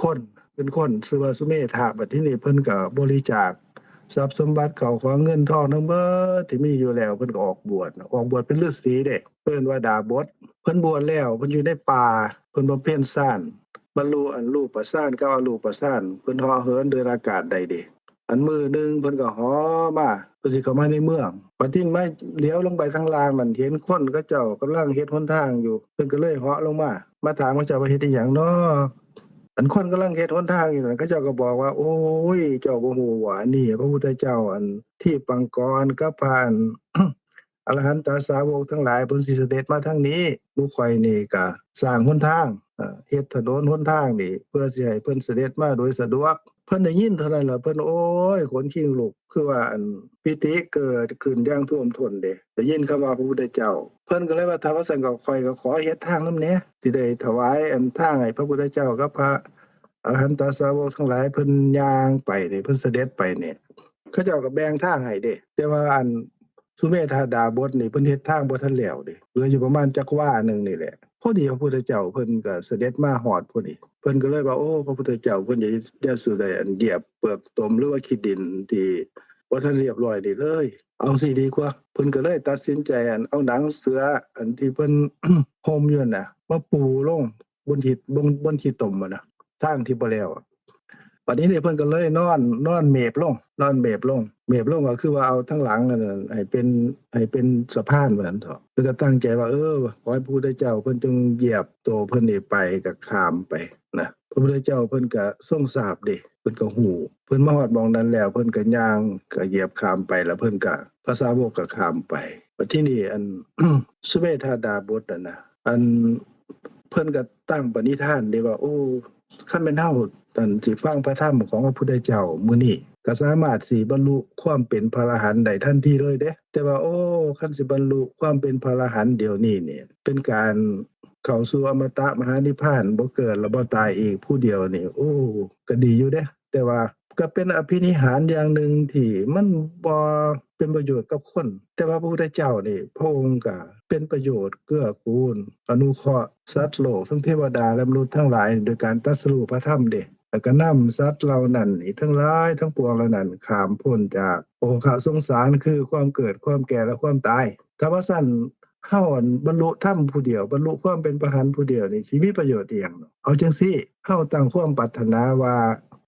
คนเป็นคนชื่อว่าสุเมธะบัดทีนี้เพิ่นก็บริจาคทรัพย์สมบัติเข้าของเงินทองทั้งเบิดที่มีอยู่แล้วเพิ่นก็ออกบวชเป็นฤาษีเด้เพิ่นว่าดาบสเพิ่นบวชแล้วเพิ่นอยู่ในป่าเพิ่นบำเพ็ญฌานบรรลุอันรูปฌานกับอรูปฌานเพิ่นเหาะเหินเดินอากาศได้เด้อันมื้อนึงเพิ่นก็เหาะมาเพิ่นสิเข้ามาในเมืองบัดนี้มาเลี้ยวลงไปทางล่างนั่นเห็นคนเขาเจ้ากำลังเฮ็ดหนทางอยู่เพิ่นก็เลยเหาะลงมาถามเขาเจ้าว่าเฮ็ดอีหยังน้ออันคนกำลังเฮ็ดหนทางอยู่นั่นเขาเจ้าก็บอกว่าโอ้ยเจ้าบ่ฮู้ว่านี่พระพุทธเจ้าอันที่ปังกรกับพระอัน อรหันตสาวกทั้งหลายเพิ่นสิเสด็จมาทางนี้หมู่ข้อยนี่ก็สร้างหนทางเฮ็ดถนนหนทางนี่เพื่อสิให้เพิ่นเสด็จมาโดยสะดวกเพิ่นได้ยินเท่านั้นล่ะเพิ่นโอ้ยขนขิงลุกคือว่าอันปิติเกิดขึ้นอย่างท่วมท้นเด้ได้ยินคำว่าพระพุทธเจ้าเพิ่นก็เลยว่าถ้าว่าซั่นก็ข้อยก็ขอเฮ็ดทางนำแหน่สิได้ถวายอันทางให้พระพุทธเจ้ากับพระอรหันตสาวกทั้งหลายเพิ่นย่างไปนี่เพิ่นเสด็จไปนี่เขาเจ้าก็แบ่งทางให้เด้แต่ว่าอันสุเมธาดาบสนี่เพิ่นเฮ็ดทางบ่ทันแล้วเด้เหลืออยู่ประมาณจักวานึงนี่แหละพอดีพระพุทธเจ้าเพิ่นก็เสด็จมาฮอดพอดีเพิ่นก็เลยว่าโอ้พระพุทธเจ้าเพิ่นอย่าสุได้อันเหยียบเปลือกตมหรือว่าขี้ดินที่บ่ทันเรียบร้อยนี่เลยเอาสิดีกว่าเพิ่นก็เลยตัดสินใจอันเอาหนังเสืออันที่เพิ่น ห่มอยู่น่ะมาปูลงบนขี้ตมน่ะทางที่บ่แล้วบัดนี้นี่เพิ่นก็เลยนอนเมฟลงก็คือว่าเอาทั้งหลังนั่นให้เป็นสะพานว่าซั่นเถาะเพิ่นก็ตั้งใจว่าขอให้พระพุทธเจ้าเพิ่นจงเหยียบโตเพิ่นนี่ไปก็ข้ามไปนะพระพุทธเจ้าเพิ่นก็ทรงทราบเด้เพิ่นก็ฮู้เพิ่นมาฮอดหม้องนั้นแล้วเพิ่นก็ย่างก็เหยียบข้ามไปแล้วเพิ่นก็พระสาวกก็ข้ามไปบัดทีนี้อัน สุเมธาดาบสนั่นน่ะอันเพิ่นก็ตั้งปณิธานเด้ว่าโอ้คันแม่นเฮาตันสิฟังพระธรรมของพระพุทธเจ้ามื้อนี้ก็สามารถสิบรรลุความเป็นพระอรหันต์ได้ทันทีเลยเด้แต่ว่าโอ้คันสิบรรลุความเป็นพระอรหันต์เดี๋ยวนี้เนี่ยเป็นการเข้าสู่อมตะมหานิพพานบ่เกิดแล้วบ่ตายอีกผู้เดียวนี่โอ้ก็ดีอยู่เด้แต่ว่าก็เป็นอภินิหารอย่างหนึ่งที่มันบ่เป็นประโยชน์กับคนแต่ว่าพระพุทธเจ้านี่พระองค์ก็เป็นประโยชน์เกื้อกูลอนุเคราะห์สัตว์โลกทั้งเทวดาและมนุษย์ทั้งหลายโดยการตรัสรู้พระธรรมเด้แล้วก็นำสัตว์เหล่านั้นนี่ทั้งหลายทั้งปวงเหล่านั้นข้ามพ้นจากโอคะสงสารคือความเกิดความแก่และความตายถ้าว่าซั่นเฮาบรรลุธรรมผู้เดียวบรรลุความเป็นพระอรหันต์ผู้เดียวนี่สิมีประโยชน์อีหยังเอาจังซี่เฮาตั้งความปรารถนาว่า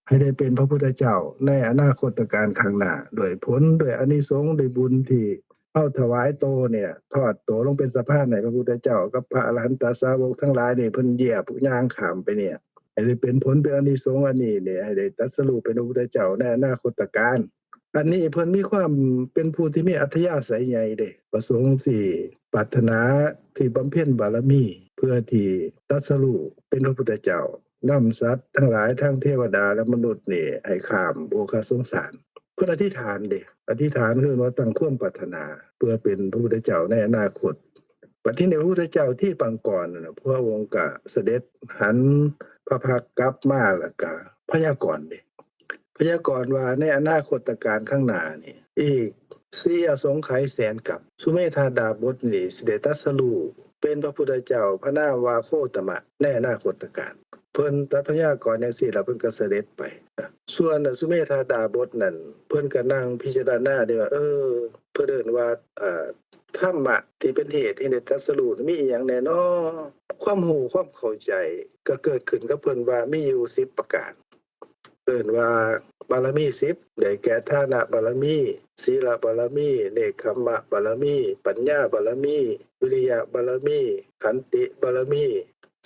ให้ได้เป็นพระพุทธเจ้าในอนาคตการข้างหน้าด้วยผลด้วยอานิสงส์ด้วยบุญที่ เฮาถวายโตเนี่ยทอดโตลงเป็นสะพานให้พระพุทธเจ้ากับพระอรหันตสาวกทั้งหลายนี่เพิ่นเหยียบย่างข้ามไปเนี่ยให้ได้เป็นผลเป็นอานิสงส์อันนี้เนี่ยให้ได้ตรัสรู้เป็นพระพุทธเจ้าในอนาคตการอันนี้เพิ่นมีความเป็นผู้ที่มีอัธยาศัยใหญ่เด้ประสงค์สิปรารถนาที่บำเพ็ญบารมีเพื่อที่ตรัสรู้เป็นพระพุทธเจ้านำสัตว์ทั้งหลายทั้งเทวดาและมนุษย์นี่ให้ข้ามโอคาสงสารเพิ่นอธิษฐานเด้อธิษฐานคือว่าตั้งความปรารถนาเพื่อเป็นพระพุทธเจ้าในอนาคตบัดที่ในพระพุทธเจ้าที่ปางก่อนน่ะพระองค์ก็เสด็จหันพระพักตร์กลับมาแล้วก็พยากรณ์เด้พยากรณ์ว่าในอนาคตการข้างหน้านี่อีก4 อสงไขยแสนกับสุเมธาดาบทนี่สิได้ตรัสรู้เป็นพระพุทธเจ้าพระนามว่าโคตมะในอนาคตการเพิ่นตัดพยากรณ์จังซี่แล้วเพิ่นก็เสด็จไปส่วนสุเมธาดาบทนั่นเพิ่นก็นั่งพิจารณาได้ว่าเพิ่นเอิ้นว่าธรรมะที่เป็นเหตุให้ได้ตรัสรู้มีอีหยังแน่น้อความรู้ความเข้าใจก็เกิดขึ้นกับเพิ่นว่ามีอยู่10ประการเอิ้นว่าบารมี10ได้แก่ทานะบารมีศีลบารมีเนกขัมมะบารมีปัญญาบารมีวิริยะบารมีขันติบารมี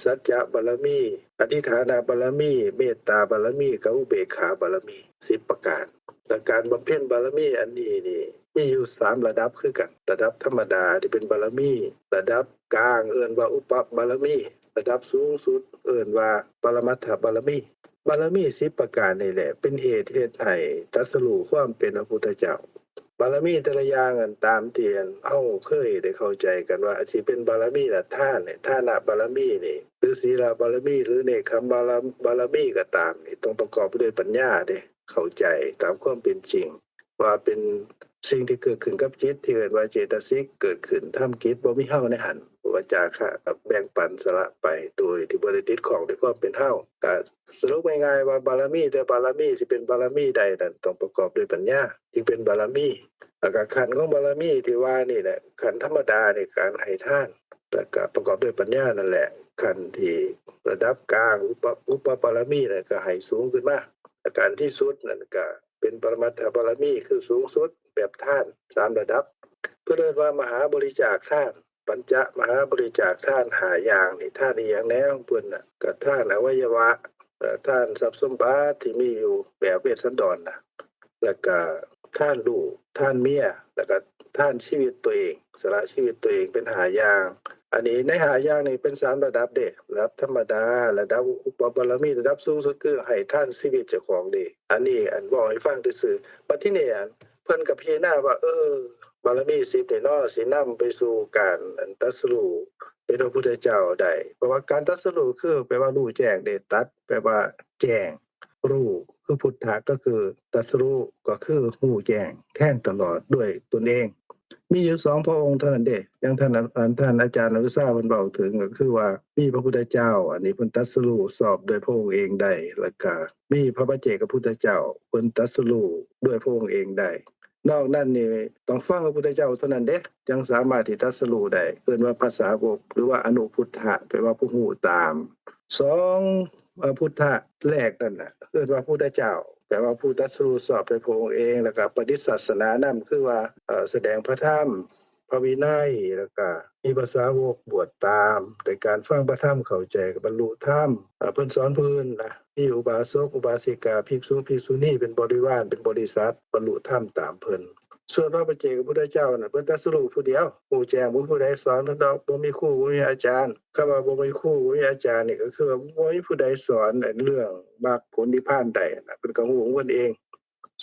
สัจจะบารมีอธิฐานบารมีเมตตาบารมีกับอุเบกขาบารมี10ประการและการบำเพ็ญบารมีอันนี้นี่มีอยู่3ระดับคือกันระดับธรรมดาที่เป็นบารมีระดับกลางเอิ้นว่าอุปบารมีระดับสูงสุดเอิ้นว่าปรมัตถบารมีบารมี10ประการนี่แหละเป็นเหตุให้ตรัสรู้ความเป็นพระพุทธเจ้าบารมีแต่ละอย่างอันตามที่เฮาเคยได้เข้าใจกันว่าสิเป็นบารมีละทานเนี่ยทานะบารมีนี่หรือศีลบารมีหรือเนกขัมมะบารมีก็ตามนี่ต้องประกอบไปด้วยปัญญาเด้เข้าใจตามความเป็นจริงว่าเป็นสิ่งที่เกิดขึ้นกับจิตที่เรียกว่าเจตสิกเกิดขึ้นทำกิจบ่มีเฮาในหันว่าจาคะกับแบ่งปันสละไปโดยที่บ่ได้ติดของด้วยความเป็นเฮาก็สรุปง่ายๆว่าบารมีแต่บารมีสิเป็นบารมีใดนั้นต้องประกอบด้วยปัญญาจึงเป็นบารมีแล้วก็ขันธ์ของบารมีที่ว่านี่แหละขันธ์ธรรมดาในการให้ทานแล้วก็ประกอบด้วยปัญญานั่นแหละขันธ์ที่ระดับกลางอุปบารมีนั่นก็ให้สูงขึ้นมาอาการที่สุดนั่นก็เป็นปรมัตถบารมีคือสูงสุดแบบทาน3ระดับเพื่อเรียกว่ามหาบริจาคทานปัญจมหาบริจาคทาน5อย่างนี่ทานอีหยังแนวเพิ่นน่ะก็ทานอวัยวะทานทรัพย์สมบัติที่มีอยู่แบบเวสสันดรน่ะแล้วก็ทานลูกทานเมียแล้วก็ทานชีวิตตัวเองสละชีวิตตัวเองเป็น5อย่างอันนี้ใน5อย่างนี่เป็น3ระดับเด้ระดับธรรมดาระดับอุปบารมีระดับสูงสุดคือให้ทานชีวิตเจ้าของเด้อันนี้อันบอกให้ฟังซื่อๆบัดทีนี้เพิ่นก็พิจารณาว่าบารมี10นี่เนาะสินำไปสู่การตรัสรู้เป็นพระพุทธเจ้าได้เพราะว่าการตรัสรู้คือแปลว่ารู้แจ้งได้ตัดแปลว่าแจ้งรู้คือพุทธะก็คือตรัสรู้ก็คือรู้แจ้งแทงตลอดด้วยตนเองมีอยู่2พระองค์เท่านั้นเด้อย่างท่านอาจารย์อนุชาเพิ่นเว้าถึงก็คือว่ามีพระพุทธเจ้าอันนี้เพิ่นตรัสรู้สอบโดยพระองค์เองได้แล้วก็มีพระปัจเจกพุทธเจ้าเพิ่นตรัสรู้ด้วยพระองค์เองได้นอกนั้นนี่ต้องฟังพระพุทธเจ้าเท่านั้นเด้จังสามารถที่ตรัสรู้ได้เอิ้นว่าภาษาวกหรือว่าอนุพุทธะแปลว่าผู้รู้ตาม2พุทธะแรกนั่นน่ะเอิ้นว่าพุทธเจ้าแปลว่าผู้ตรัสรู้สอบโดยพระองค์เองแล้วก็ปฏิศาสนานำคือว่าแสดงพระธรรมพระวินัยแล้วก็มีภาษาวกบวชตามในการฟังพระธรรมเข้าใจบรรลุธรรมเพิ่นสอนเพิ่นนะมีอุบาสกอุบาสิกาภิกษุภิกษุณีเป็นบริวารเป็นบริษัทบรรลุธรรมตามเพิ่นส่วนพระปัจเจกพุทธเจ้าน่ะเพิ่นตรัสรู้ผู้เดียวผู้แจ้งบ่ผู้ใดสอนดอกบ่มีครูบ่มีอาจารย์คำว่าบ่มีครูบ่มีอาจารย์นี่ก็คือว่าบ่มีผู้ใดสอนเรื่องมรรคผลนิพพานใดน่ะเพิ่นก็รู้ของเพิ่นเอง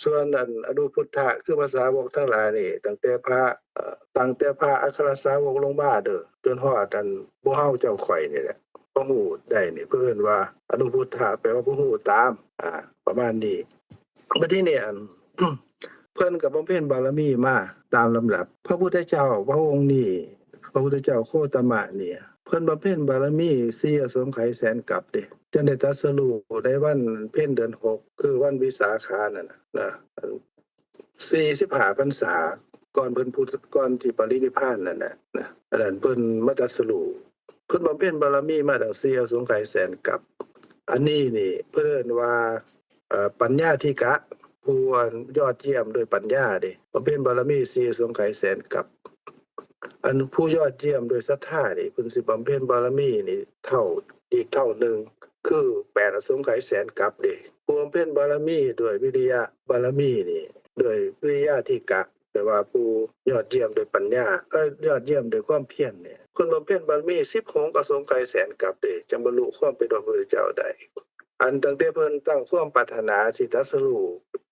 ส่วนอนุพุทธะคือภาษาวกทั้งหลายนี่ตั้งแต่พระอัครสาวกลงมาเด้อจนฮอดบ่เฮาเจ้าข่อยนี่แหละบ่ฮู้ได้นี่เพิ่นว่าอนุพุทธะแปลว่าผู้ฮู้ตามประมาณนี้บัดนี้เนี่ยเพิ่นก็บำเพ็ญบารมีมาตามลำดับพระพุทธเจ้าพระองค์นี้พระพุทธเจ้าโคตมะเนี่ยเพิ่นบำเพ็ญบารมี4 อสงไขยแสนกับเด้จังได้ตรัสรู้ในวันเพ็ญเดือน6คือวันวิสาขนั่นน่ะ45พรรษาก่อนที่ปรินิพพานนั่นน่ะอันนั้นเพิ่นมาตรัสรู้เพิ่นบำเพ็ญบารมีมาตั้ง4 อสงไขยแสนกับอันนี้นี่เพิ่นเรียกว่าปัญญาธิกะผู้ยอดเยี่ยมโดยปัญญาเด้บำเพ็ญบารมี4 อสงไขยแสนกับ อันผู้ยอดเยี่ยมโดยศรัทธานี่เพิ่นสิบำเพ็ญบารมีนี่อีกเท่าหนึ่งคือ8อสงไขยแสนกับเด้ผู้บำเพ็ญบารมีด้วยวิริยะบารมีนี่ด้วยวิริยะที่กะแต่ว่าผู้ยอดเยี่ยมโดยปัญญายอดเยี่ยมโดยความเพียรเนี่ยคนบำเพ็ญบารมี16อสงไขยแสนกับเด้จังบรรลุความเป็นพระพุทธเจ้าได้อันตั้งแต่เพิ่นตั้งความปรารถนาสิตรัสรู้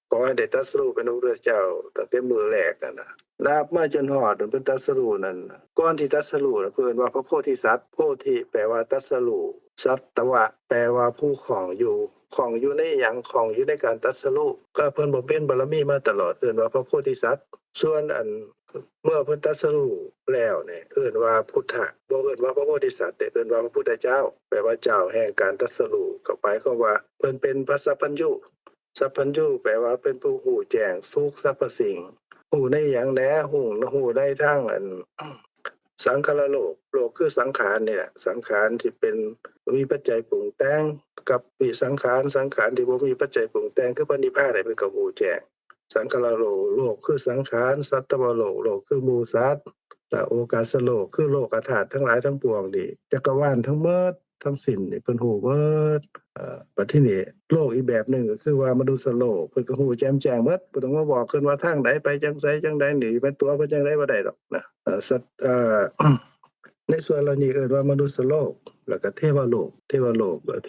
ขอให้ได้ตรัสรู้เป็นพระพุทธเจ้าตั้งแต่มื้อแรกนั่นน่ะนับมาจนฮอดเป็นตรัสรู้นั่นน่ะก่อนที่ตรัสรู้น่ะเพิ่นว่าพระโพธิสัตว์โพธิแปลว่าตรัสรู้สัตวะแปลว่าผู้ของอยู่ในหยังของอยู่ในการตรัสรู้ก็เพิ่นบ่เป็นบารมีมาตลอดเอิ้นว่าพระโพธิสัตว์ส่วนอันเมื่อเพิ่นตรัสรู้แล้วเนี่ยเอิ้นว่าพุทธะบ่เอิ้นว่าพระโพธิสัตว์แต่เอิ้นว่าพระพุทธเจ้าแปลว่าเจ้าแห่งการตรัสรู้ก็หมายความว่าเพิ่นเป็นพระสัพพัญญูสัพพัญญูแปลว่าเป็นผู้รู้แจ้งทุกสรรพสิ่งรู้ในหยังแหน่รู้ได้ทั้งอันสังขารโลกคือสังขารเนี่ยสังขารที่เป็นมีปัจจัยปรุงแต่งกับวิสังขารที่บ่มีปัจจัยปรุงแต่งคือพระนิพพานได้เป็นกับรู้แจ้งสังขารโลกคือสังขารสัตตวโลกคือหมู่สัตว์และโอกาสโลกคือโลกธาตุทั้งหลายทั้งปวงนี่จักรวาลทั้งหมดทั้งสิ้นนี่เพิ่นรู้เบิดบัดทีนี้โลกอีกแบบหนึ่งก็คือว่ามนุษย์โลกเพิ่นก็รู้แจ่มแจ้งหมดบ่ต้องมาบอกเพิ่นว่าทางใดไปจังไสจังใดนี่เป็นตัวเพิ่นจังไดบ่ได้ดอกนะสัตว์ในส่วนเหล่านี้เอิ้นว่ามนุษย์โลกแล้วก็เทวโลกเท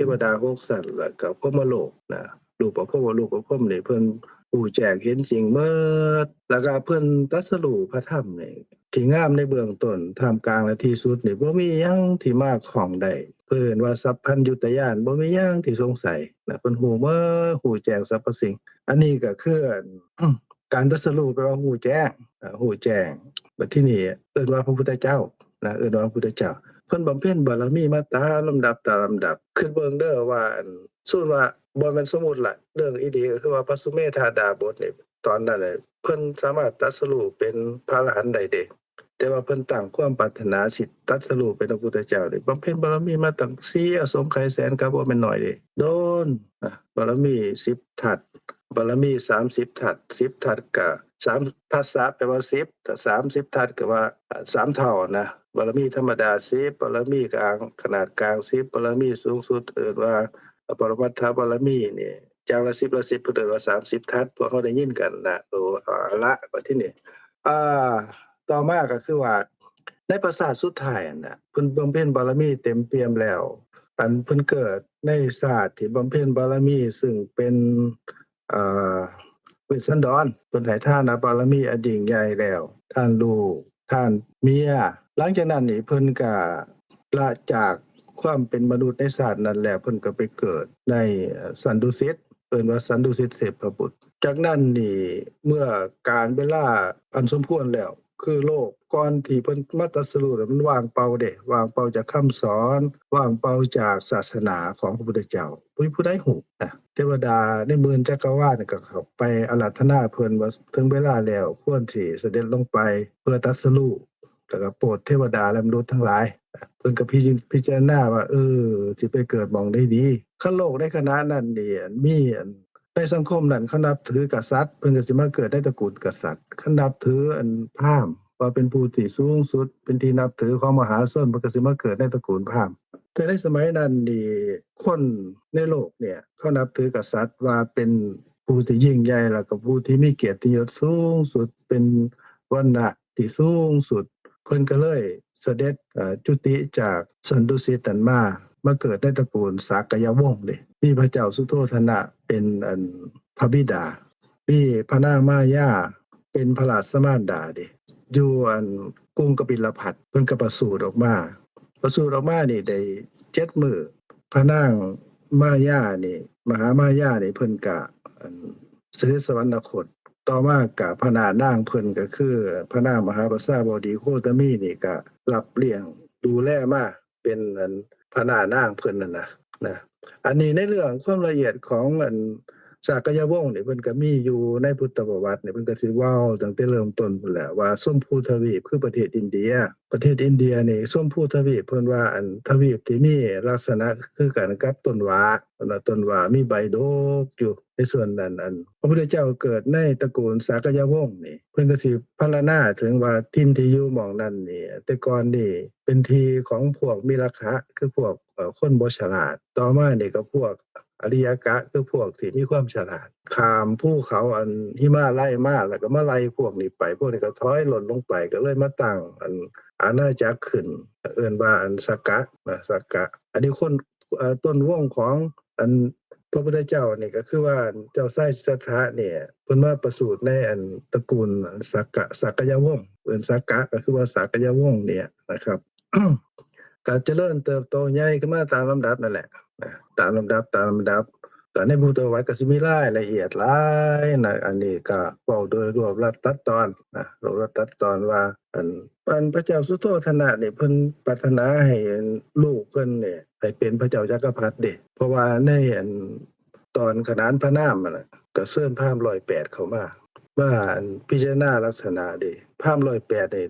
วดา6สัตว์แล้วก็พรหมโลกนะรูปประพรหมนี่เพิ่นรู้แจ้งเห็นจริงหมดแล้วก็เพิ่นตรัสรู้พระธรรมนี่ที่งามในเบื้องต้นท่ามกลางและที่สุดนี่บ่มีหยังที่มาของได้เพิ่นว่าสัพพัญญุตญาณบ่มีหยังที่สงสัยนะเพิ่นรู้หมดรู้แจ้งสรรพสิ่งอันนี้ก็คือการตรัสรู้แปลว่ารู้แจ้งบัดทีนี้เอิ้นว่าพระพุทธเจ้านะเอิ้นว่าพระพุทธเจ้าเพิ่นบำเพ็ญบารมีมาตามลำดับขึ้นเบิ่งเด้อว่าส่วนว่าบ่แม่นสมมุติล่ะเรื่องอีหลีก็คือว่าพระสุเมธาดาบทนี่ตอนนั้นน่ะเพิ่นสามารถตรัสรู้เป็นพระอรหันต์ได้เด้แต่ว่าเพิ่นตั้งความปรารถนาสิตรัสรู้เป็นพระพุทธเจ้านี่บำเพ็ญบารมีมาตั้ง4อสงไขยแสนก็บ่แม่นน้อยเด้โดนบารมี10ทัศบารมี30ทัศ10ทัศก็3ทัศสะแปลว่า10ถ้า30ทัศก็ว่า3เท่านะบารมีธรรมดา10บารมีกลางขนาดกลาง10บารมีสูงสุดเอิ้นว่าปรมัตถบารมีนี่อย่างละ10เพิ่นเอิ้นว่า30ทัศพวกเขาได้ยินกันนะละบัดทีนี้ต่อมาก็คือว่าในพระชาติสุดท้ายน่ะเพิ่นบำเพ็ญบารมีเต็มเปี่ยมแล้วอันเพิ่นเกิดในชาติที่บำเพ็ญบารมีซึ่งเป็นเวสสันดรเพิ่นให้ทานบารมีอันยิ่งใหญ่แล้วท่านลูกท่านเมียหลังจากนั้นนี่เพิ่นก็ละจากความเป็นมนุษย์ในชาตินั้นแล้วเพิ่นก็ไปเกิดในสันดุสิตเอิ้นว่าสันดุสิตเทพบุตรจากนั้นนี่เมื่อการเวลาอันสมควรแล้วคือโลกก่อนที่เพิ่นมาตรัสรู้มันว่างเปล่าเด้ว่างเปล่าจากคำสอนว่างเปล่าจากศาสนาของพระพุทธเจ้าผู้ใดฮู้นะเทวดาในหมื่นจักรวาลก็เข้าไปอาราธนาเพิ่นว่าถึงเวลาแล้วควรสิเสด็จลงไปเพื่อตรัสรู้แล้วก็โปรดเทวดาและมนุษย์ทั้งหลายเพิ่นก็พิจารณาว่าสิไปเกิดหม้องใดดีคันโลกในขณะนั้นนี่มีในสังคมนั้นเขานับถือกษัตริย์เพิ่นก็สิมาเกิดในตระกูลกษัตริย์เขานับถือพราหมณ์ว่าเป็นผู้ที่สูงสุดเป็นที่นับถือของมหาชนเพิ่นก็สิมาเกิดในตระกูลพราหมณ์แต่ในสมัยนั้นนี่คนในโลกเนี่ยเขานับถือกษัตริย์ว่าเป็นผู้ที่ยิ่งใหญ่แล้วก็ผู้ที่มีเกียรติยศสูงสุดเป็นวรรณะที่สูงสุดเพิ่นก็เลยเสด็จจุติจากสันดุสิตนั้นมาเกิดในตระกูลสากยวงศ์เด้มีพระเจ้าสุโธทนะเป็นพระบิดามีพระนางมายาเป็นพระราชมารดาเด้อยู่กรุงกบิลพัสเพิ่นก็ประสูติออกมานี่ได้7มื้อพระนางมายานี่มหามายานี่เพิ่นก็เสด็จสวรรคตต่อมาก็พระนางเพิ่นก็คือพระนางมหาประสาบดีโคตมีนี่ก็รับเลี้ยงดูแลมาเป็นพระนางเพิ่นนั่นนะอันนี้ในเรื่องความละเอียดของ สากยวงศ์นี่เพิ่นก็มีอยู่ในพุทธประวัตินี่เพิ่นก็สิเว้าตั้งแต่เริ่มต้นพุ่นแหละว่าส้มพูทวีปคือประเทศอินเดียนี่ส้มพูทวีปเพิ่นว่าอันทวีปที่มีลักษณะคือกันกับต้นหว่าเพิ่นว่าต้นหว่ามีใบดกอยู่ในส่วนนั้นพระพุทธเจ้าเกิดในตระกูลสากยวงศ์นี่เพิ่นก็สิพรรณนาถึงว่าถิ่นที่อยู่หม้องนั้นนี่แต่ก่อนนี่เป็นที่ของพวกมิราคะคือพวกคนบ่ฉลาดต่อมานี่ก็พวกอริยกะคือพวกที่มีความฉลาดข้ามภูเขาอันหิมาลัยมาแล้วก็มาไล่พวกนี้ไปพวกนี้ก็ถอยหล่นลงไปก็เลยมาตั้งอาณาจักรขึ้นเอิ้นว่าสักกะนะสักกะอันนี้คนต้นวงของพระพุทธเจ้านี่ก็คือว่าเจ้าไส้สิทธะเนี่ยเพิ่นมาประสูติในตระกูลสักยวงศ์เอิ้นสักกะก็คือว่าสักยวงศ์เนี่ยนะครับ ก็เจริญเติบโตใหญ่ขึ้นมาตามลำดับนั่นแหละนะตามลำดับก็ในพุทธประวัติก็สิมีรายละเอียดหลายนะอันนี้ก็เว้าโดยรวบรัดตัดตอนนะรวบรัดตัดตอนว่าพระเจ้าสุโธทนะนี่เพิ่นปรารถนาให้ลูกเพิ่นเนี่ยให้เป็นพระเจ้าจักรพรรดิเด้เพราะว่าในตอนขนานพระนามน่ะก็เชิญพราหมณ์108เข้ามาว่าพิจารณาลักษณะเด้พราหมณ์108นี่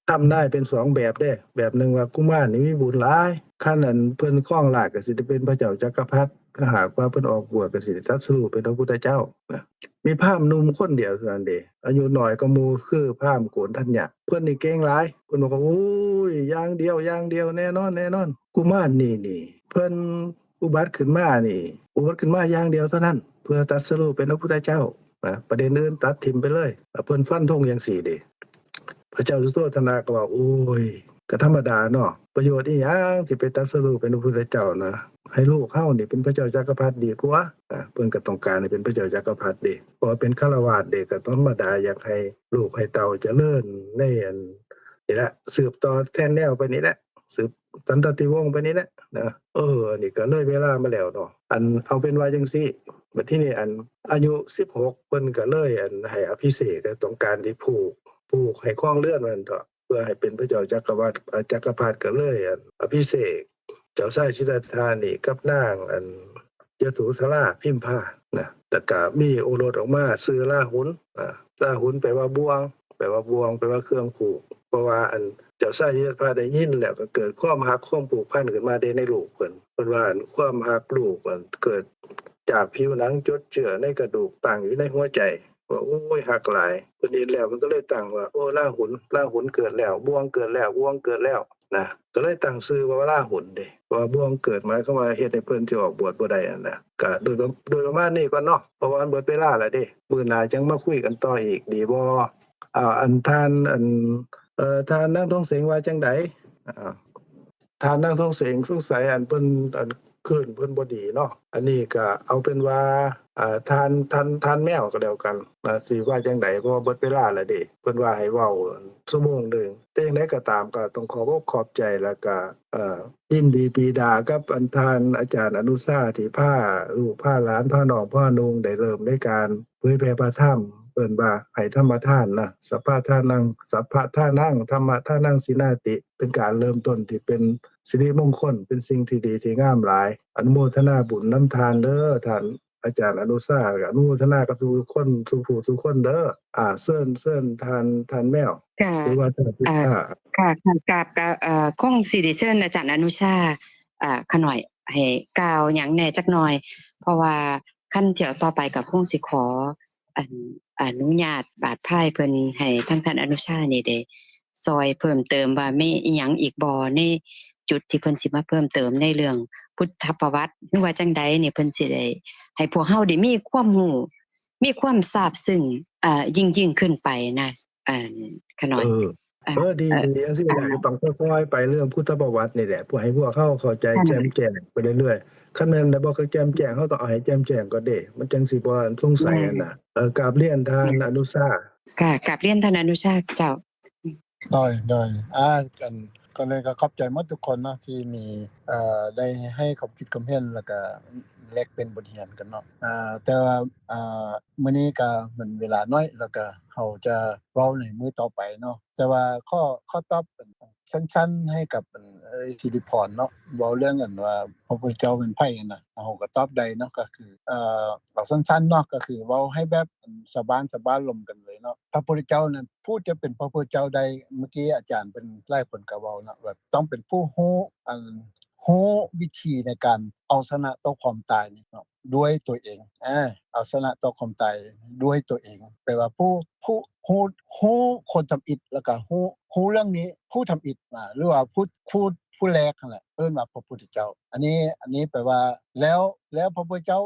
ทำได้เป็น2แบบเด้แบบหนึ่งว่ากุมารนี่มีบุญหลายคันเพิ่นครองราชย์ก็สิได้เป็นพระเจ้าจักรพรรดิถ้าหากว่าเพิ่นออกบวชก็สิได้ตรัสรู้เป็นพระพุทธเจ้านะมีพราหมณ์หนุ่มคนเดียวเท่านั้นเด้อายุน้อยกว่าหมู่คือพราหมณ์โกณฑัญญะเพิ่นนี่เก่งหลายเพิ่นบอกว่าโอ้ยอย่างเดียวแน่นอนกุมารนี่เพิ่นอุบัติขึ้นมาอย่างเดียวเท่านั้นเพื่อตรัสรู้เป็นพระพุทธเจ้านะประเด็นอื่นตัดทิ่มไปเลยเพิ่นฟันธงจังซี่เด้พระเจ้าสุโธทนะก็ว่าโอ้ยก็ธรรมดาเนาะประโยชน์อีหยังสิไปตรัสรู้เป็นพระพุทธเจ้านะให้ลูกเฮานี่เป็นพระเจ้าจักรพรรดิดีกว่าเพิ่นก็ต้องการให้เป็นพระเจ้าจักรพรรดิเด้เพราะเป็นฆราวาสเด้ก็ธรรมดาอยากให้ลูกให้เต้าเจริญในนี่แหละสืบต่อแทนแนวไปนี่แหละสืบสันตติวงศ์ไปนี่แหละนะอันนี้ก็เลยเวลามาแล้วเนาะเอาเป็นว่าจังซี่บัดทีนี้อายุ16เพิ่นก็เลยให้อภิเษกต้องการที่ผูกให้ครองเรือนมันเถาะเพื่อให้เป็นพระเจ้าจักรพรรดิก็เลยอภิเษกเจ้าชายสิทธัตถะนี่กับนางยโสธราพิมพานะแล้วก็มีโอรสออกมาชื่อราหุลราหุลแปลว่าบ่วงแปลว่าเครื่องผูกเพราะว่าเจ้าชายสิทธัตถะได้ยินแล้วก็เกิดความรักความผูกพันขึ้นมาในลูกเพิ่นว่าความรักลูกเกิดจากผิวหนังจดเจือในกระดูกตั้งอยู่ในหัวใจว่าโอ้ยหักหลายเพิ่นเห็นแล้วเพิ่นก็เลยตั้งว่าโอ้ราหุลเกิดแล้วบ่วงเกิดแล้วนะก็เลยตั้งชื่อว่าราหุลเด้เพราะว่าบ่วงเกิดหมายความว่าเฮ็ดให้เพิ่นสิออกบวชบ่ได้นั่นน่ะก็โดยประมาณนี้ก่อนเนาะเพราะว่าเบิดเวลาแล้วเด้มื้อหน้าจังมาคุยกันต่ออีกดีบ่ท่านนางทองเสงว่าจังไดท่านนางทองเสงสงสัยเพิ่นคืนเพิ่นบ่ดีเนาะอันนี้ก็เอาเป็นว่าทานแมวก็แล้วกันสิว่าจังไดเพราะว่าเบิดเวลาแล้วเด้เพิ่นว่าให้เว้าชั่วโมงหนึงแต่จังไดก็ตามก็ต้องขอบอกขอบใจแล้วก็ยินดีปรีดากับท่านอาจารย์อนุชาที่พาลูกพาหลานพาน้องพานุ่งได้เริ่มในการเผยแผ่พระธรรมเอิ้นว่าให้ธรรมทานนะสัพพะทานังธรรมทานังสินาติเป็นการเริ่มต้นที่เป็นสิริมงคลเป็นสิ่งที่ดีที่งามหลายอนุโมทนาบุญนำทานเด้อท่านอาจารย์อนุชาก็อนุโมทนากับทุกคนทุกคนเด้อเชิญท่านแมวหรือว่าท่านพิธาค่ะกราบคงสิได้เชิญอาจารย์อนุชาขะหน่อยให้กล่าวหยังแหน่จักหน่อยเพราะว่าขั้นเที่ยวต่อไปก็คงสิขออนุญาตบาดพายเพิ่นให้ทั้งท่านอนุชานี่ได้ซอยเพิ่มเติมว่ามีอีหยังอีกบ่ในจุดที่เพิ่นสิมาเพิ่มเติมในเรื่องพุทธประวัติหรือว่าจังใดนี่เพิ่นสิได้ให้พวกเฮาได้มีความรู้มีความทราบซึ้งยิ่งขึ้นไปนะขะหน่อยดีจังซี่แหละก็ต้องค่อยๆไปเรื่องพุทธประวัตินี่แหละเพื่อให้พวกเขาเข้าใจแจ่มแจ้งไปเรื่อยๆคันแม่นได้บ่แจ่มแจ้งเขาต้องเอาให้แจ่มแจ้งก่อนเด้มันจังสิบ่สงสัยน่ะกราบเรียนท่านอนุชาค่ะกราบเรียนท่านอนุชาเจ้าได้กันก่อนเลยก็ขอบใจหมดทุกคนเนาะที่มีได้ให้ความคิดความเห็นแล้วก็แลกเป็นบทเรียนกันเนาะแต่ว่ามื้อนี้ก็มันเวลาน้อยแล้วก็เฮาจะเว้าในมื้อต่อไปเนาะแต่ว่าข้อตอบ สั้นๆให้กับสิริพรเนาะเว้าเรื่องกันว่าพระพุทธเจ้าเป็นไผน่ะเฮาก็ตอบได้เนาะก็คือเอาสั้นๆเนาะก็คือเว้าให้แบบสะบานลมกันเลยเนาะพระพุทธเจ้านั้นผู้จะเป็นพระพุทธเจ้าได้เมื่อกี้อาจารย์เป็นหลายคนก็เว้าเนาะแบบต้องเป็นผู้รู้วิธีในการเอาชนะต่อความตายนี่เนาะด้วยตัวเองเอาชนะต่อความตายด้วยตัวเองแปลว่าผู้รู้คนทำอิฐแล้วก็รู้เรื่องนี้ผู้ทำอิฐหรือว่าผู้แรกนั่นแหละเอิ้นว่าพระพุทธเจ้าอันนี้แปลว่าแล้วพระพุทธเจ้า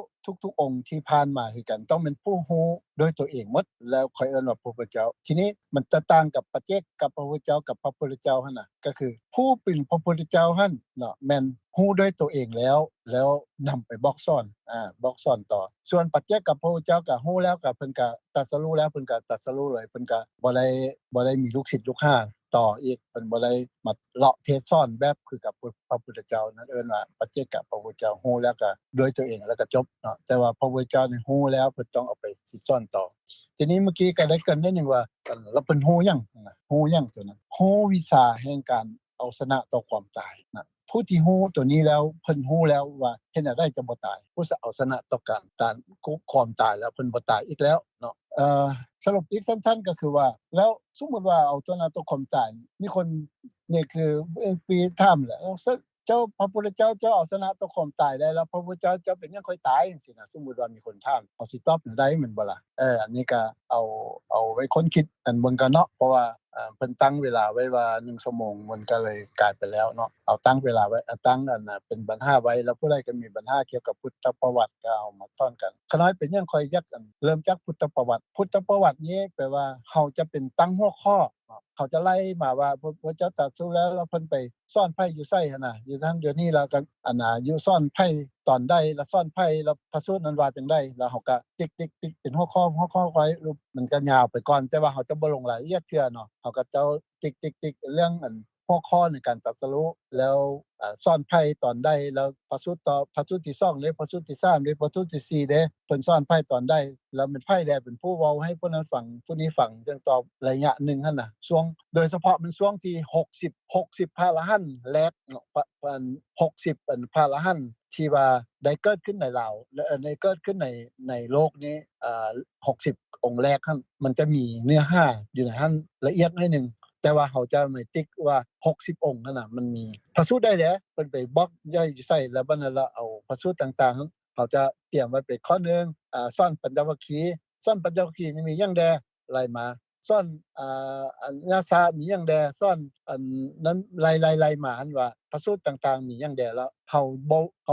ทุกๆองค์ที่ผ่านมาคือกันต้องเป็นผู้รู้ด้วยตัวเองหมดแล้วค่อยเอิ้นว่าพระพุทธเจ้าทีนี้มันจะต่างกับปัจเจกกับพระพุทธเจ้ากับพระพุทธเจ้าหั่นน่ะก็คือผู้เป็นพระพุทธเจ้าหั่นเนาะแม่นรู้ด้วยตัวเองแล้วนำไปบอกสอนต่อส่วนปัจเจกกับพระพุทธเจ้าก็รู้แล้วก็เพิ่นก็ตรัสรู้แล้วเพิ่นก็ตรัสรู้เลยเพิ่นก็บ่ได้มีลูกศิษย์ลูกหาต่ออีกเพิ่นบ่ได้มาเลาะเทศสอนแบบคือกับพระพุทธเจ้านั้นเอิ้นว่าปัจเจกกับพระพุทธเจ้ารู้แล้วก็ด้วยตัวเองแล้วก็จบเนาะแต่ว่าพระพุทธเจ้านี่รู้แล้วเพิ่นต้องเอาไปสิสอนต่อทีนี้เมื่อกี้ก็ได้เกริ่นนิดนึงว่าแล้วเพิ่นรู้หยังตัวนั้นรู้วิชาแห่งการเอาชนะต่อความตายนะผู้ที่รู้ตัวนี้แล้วเพิ่นรู้แล้วว่าเฮ็ดได้จะบ่ตายผู้จะเอาชนะต่อการความตายแล้วเพิ่นบ่ตายอีกแล้วเนาะสรุปอีกสั้นๆก็คือว่าแล้วสมมุติว่าเอาชนะต่อความตายมีคนนี่คือปีถามแหละเจ้าพระพุทธเจ้าเอาชนะต่อความตายได้แล้วพระพุทธเจ้าเป็นยังค่อยตายจังซี่นะสมมุติว่ามีคนถามเอาสิตอบได้แม่นบ่ล่ะอันนี้ก็เอาไว้ค้นคิดกันเบิ่งกันเนาะเพราะว่าเพิ่นตั้งเวลาไว้ว่า1ชั่วโมงมันก็เลยกลายไปแล้วเนาะเอาตั้งเวลาไว้ตั้งอันน่ะเป็นบรรหาไว้แล้วผู้ใดก็มีบรรหาเกี่ยวกับพุทธประวัติก็เอามาสอนกันขน้อยเป็นยังค่อยยักกันเริ่มจากพุทธประวัตินี้แปลว่าเฮาจะเป็นตั้งหัวข้อเขาจะไล่มาว่าพระเจ้าตรัสรู้แล้วเพิ่นไปซ่อนไผอยู่ไสหั่นน่ะอยู่ทางเดี๋ยวนี้แล้วก็อันน่ะอยู่ซ่อนไผตอนใดแล้วซ่อนไผแล้วพระสูตรนั้นว่าจังได๋แล้วเฮาก็ติ๊กๆเป็นหัวข้อไว้มันก็ยาวไปก่อนแต่ว่าเฮาจะบ่ลงรายละเอียดเทื่อเนาะเฮาก็จะติ๊กเรื่องอันหัวข้อในการตรัสรู้แล้วซ่อนไผตอนใดแล้วพระสูตรที่2หรือพระสูตรที่3หรือพระสูตรที่4เด้เพิ่นซ่อนไผตอนใดแล้วมันไผใดเป็นผู้เว้าให้ผู้นั้นฟังผู้นี้ฟังจังตอบระยะนึงหั่นน่ะช่วงโดยเฉพาะมันช่วงที่60พระอรหันต์แรกเนาะ60พระอรหันต์ที่ว่าได้เกิดขึ้นในลาวและได้เกิดขึ้นในโลกนี้60องค์แรกหั่นมันจะมีเนื้อหาอยู่ในหั่นละเอียดหน่อยนึงแต่ว่าเขาจะไม่ติ๊กว่า60องค์นั่นน่ะมันมีพระสูตรได้แล้วเพิ่นไปบล็อกย่อยใส่แล้วบัดนั้นละเอาพระสูตรต่างๆเขาจะเตรียมไว้เป็นข้อนึงซ่อนปัญจวัคคีย์นี่มีหยังแดไล่มาซ่อนอัญญาสามีหยังแดซ่อนอันนั้นไล่มาอันว่าพระสูตรต่างๆมีหยังแดแล้วเขา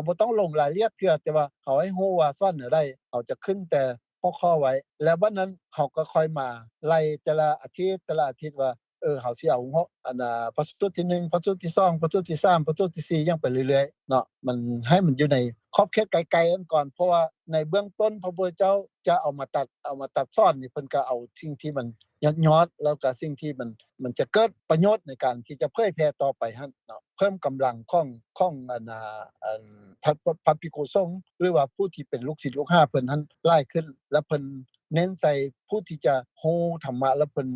บ่ต้องลงรายละเอียดเทื่อแต่ว่าเขาให้ฮู้ว่าซ่อนได้เขาจะขึ้นแต่หัวข้อไว้แล้วบัดนั้นเขาก็ค่อยมาไล่แต่ละอาทิตย์ว่าเขาสิเอาอันพระสูตรที่1พระสูตรที่2พระสูตรที่3พระสูตรที่4ยังไปเรื่อยๆเนาะมันให้มันอยู่ในขอบเขตไกลๆกันก่อนเพราะว่าในเบื้องต้นพระพุทธเจ้าจะเอามาตัดซ่อนนี่เพิ่นก็เอาสิ่งที่มันยอดแล้วก็สิ่งที่มันจะเกิดประโยชน์ในการที่จะเผยแพร่ต่อไปหั่นเนาะเพิ่มกำลังของพระภิกษุสงฆ์หรือว่าผู้ที่เป็นลูกศิษย์ลูกหาเพิ่นหั่นหลายขึ้นและเพิ่นเน้นใส่ผู้ที่จะรู้ธรรมะและเพิ่น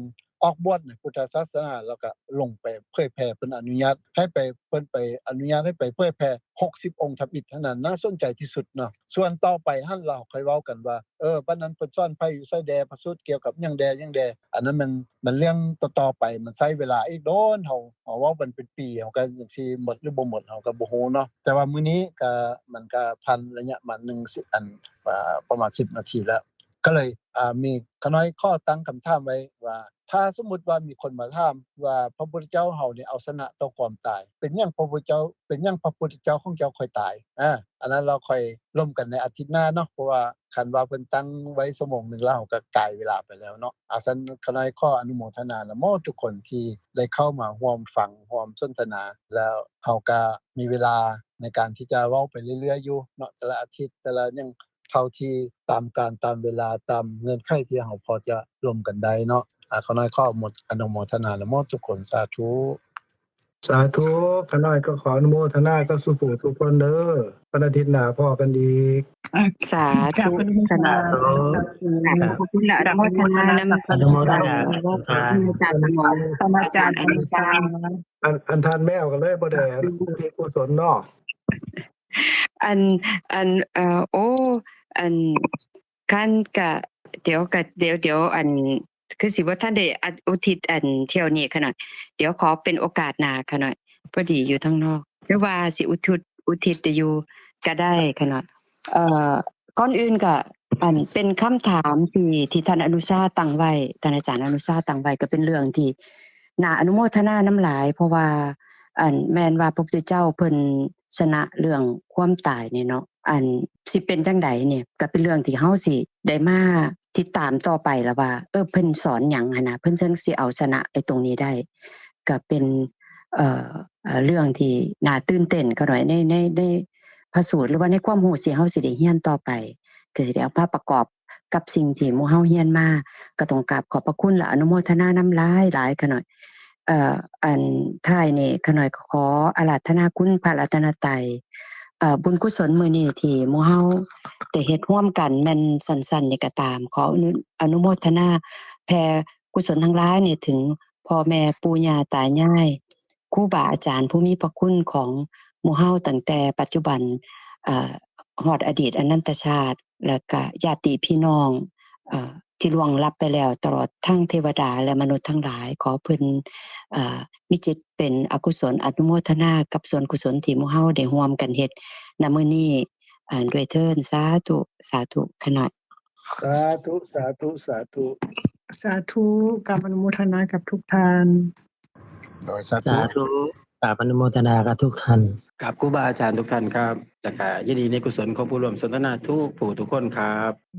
ออกบวชในพุทธศาสนาแล้วก็ลงไปเผยแพร่เพิ่นอนุญาตให้ไปเพิ่นไปอนุญาตให้ไปเผยแพร่60องค์ทำอิฐเท่านั้นน่าสนใจที่สุดเนาะส่วนต่อไปหั่นเราค่อยเว้ากันว่าบัดนั้นเพิ่นซ่อนไผอยู่ไสแดพระสูตรเกี่ยวกับหยังแดอันนั้นมันเรื่องต่อๆไปมันใช้เวลาอีกโดนเฮาเว้ามันเป็นปีเฮาก็จังซี่หมดหรือบ่หมดเฮาก็บ่ฮู้เนาะแต่ว่ามื้อนี้ก็มันก็ผ่านระยะมา1อันประมาณ10นาทีแล้วก็เลยมีขน้อยข้อตั้งคำถามไว้ว่าถ้าสมมุติว่ามีคนมาถามว่าพระพุทธเจ้าเฮานี่เอาชนะต่อความตายเป็นหยังพระพุทธเจ้าของเจ้าค่อยตายอันนั้นเราค่อยร่วมกันในอาทิตย์หน้าเนาะเพราะว่าคันว่าเพิ่นตั้งไว้ชั่วโมงนึงแล้วก็ไกลเวลาไปแล้วเนาะซันขน้อยข้ออนุโมทนานะโมทุกคนที่ได้เข้ามาร่วมฟังร่วมสนทนาแล้วเฮาก็มีเวลาในการที่จะเว้าไปเรื่อยๆอยู่เนาะแต่ละอาทิตย์แต่ละยังเท่าที่ตามการตามเวลาตามเงื่อนไขที่เฮาพอจะร่วมกันได้เนาะขอน้อยข้อหมดอนุโมทนาละโมทุกคนสาธุขน้อยก็ขออนุโมทนากับสุผู้ทุกคนเด้อวันอาทิตย์หน้าพอกันอีก สาธุ ขอบคุณ ขนาด สาธุ ขอบคุณและอนุโมทนานำ อนุโมทนา สาวกอาจารย์สมร ท่านอาจารย์ อนุชา อันทานแมวกันเลยบ่ได้ผู้ที่กุศลเนาะ อันโอ้อันคันกะเดี๋ยวอันคือสิว่าท่านได้อุทิศอันเที่ยวนี้ค่ะหน่อยเดี๋ยวขอเป็นโอกาสหน้าค่ะหน่อยพอดีอยู่ทางนอกหรือว่าสิอุทิศอยู่ก็ได้ค่ะหน่อยก่อนอื่นก็อันเป็นคำถามที่ท่านอนุชาตั้งไว้ท่านอาจารย์อนุชาตั้งไว้ก็เป็นเรื่องที่น่าอนุโมทนาน้ำหลายเพราะว่าอันแม่นว่าพระพุทธเจ้าเพิ่นชนะเรื่องความตายนี่เนาะอันสิเป็นจังใดเนี่ยก็เป็นเรื่องที่เฮาสิได้มาติดตามต่อไปแล้วว่าเพิ่นสอนหยังหั่นน่ะเพิ่นจังสิเอาชนะไอ้ตรงนี้ได้ก็เป็นเรื่องที่น่าตื่นเต้นก็หน่อยในพระสูตรหรือว่าในความรู้สิเฮาสิได้เรียนต่อไปก็สิได้เอามาประกอบกับสิ่งที่หมู่เฮาเรียนมาก็ต้องกราบขอบพระคุณและอนุโมทนานำหลายๆค่ะหน่อยอันท้ายนี่ขน่อยขออาราธนาคุณพระรัตนตรัยบุญกุศลมื้อนี้ที่หมู่เฮาได้เฮ็ดร่วมกันแม่นสั้นๆนี่ก็ตามขออนุโมทนาแผ่กุศลทั้งหลายนี่ถึงพ่อแม่ปู่ย่าตายายครูบาอาจารย์ผู้มีพระคุณของหมู่เฮาตั้งแต่ปัจจุบันฮอดอดีตอนันตชาติแล้วก็ญาติพี่น้องที่ล่วงลับไปแล้วตลอดทั้งเทวดาและมนุษย์ทั้งหลายขอเพิ่นมีจิตเป็นอกุศลอนุโมทนากับส่วนกุศลที่หมู่เฮาได้ร่วมกันเฮ็ดณมื้อนี้ด้วยเทินสาธุขณะ สาธุสาธุสาธุ สาธุกับอนุโมทนากับทุกท่าน โดยสา สา ธุ ธุกราบอนุโมทนากับทุกท่าน กับครูบาอาจารย์ทุกท่านครับและก็ยินดีในกุศลของผู้ร่วมสนทนาทุกผู้ทุกคนครับ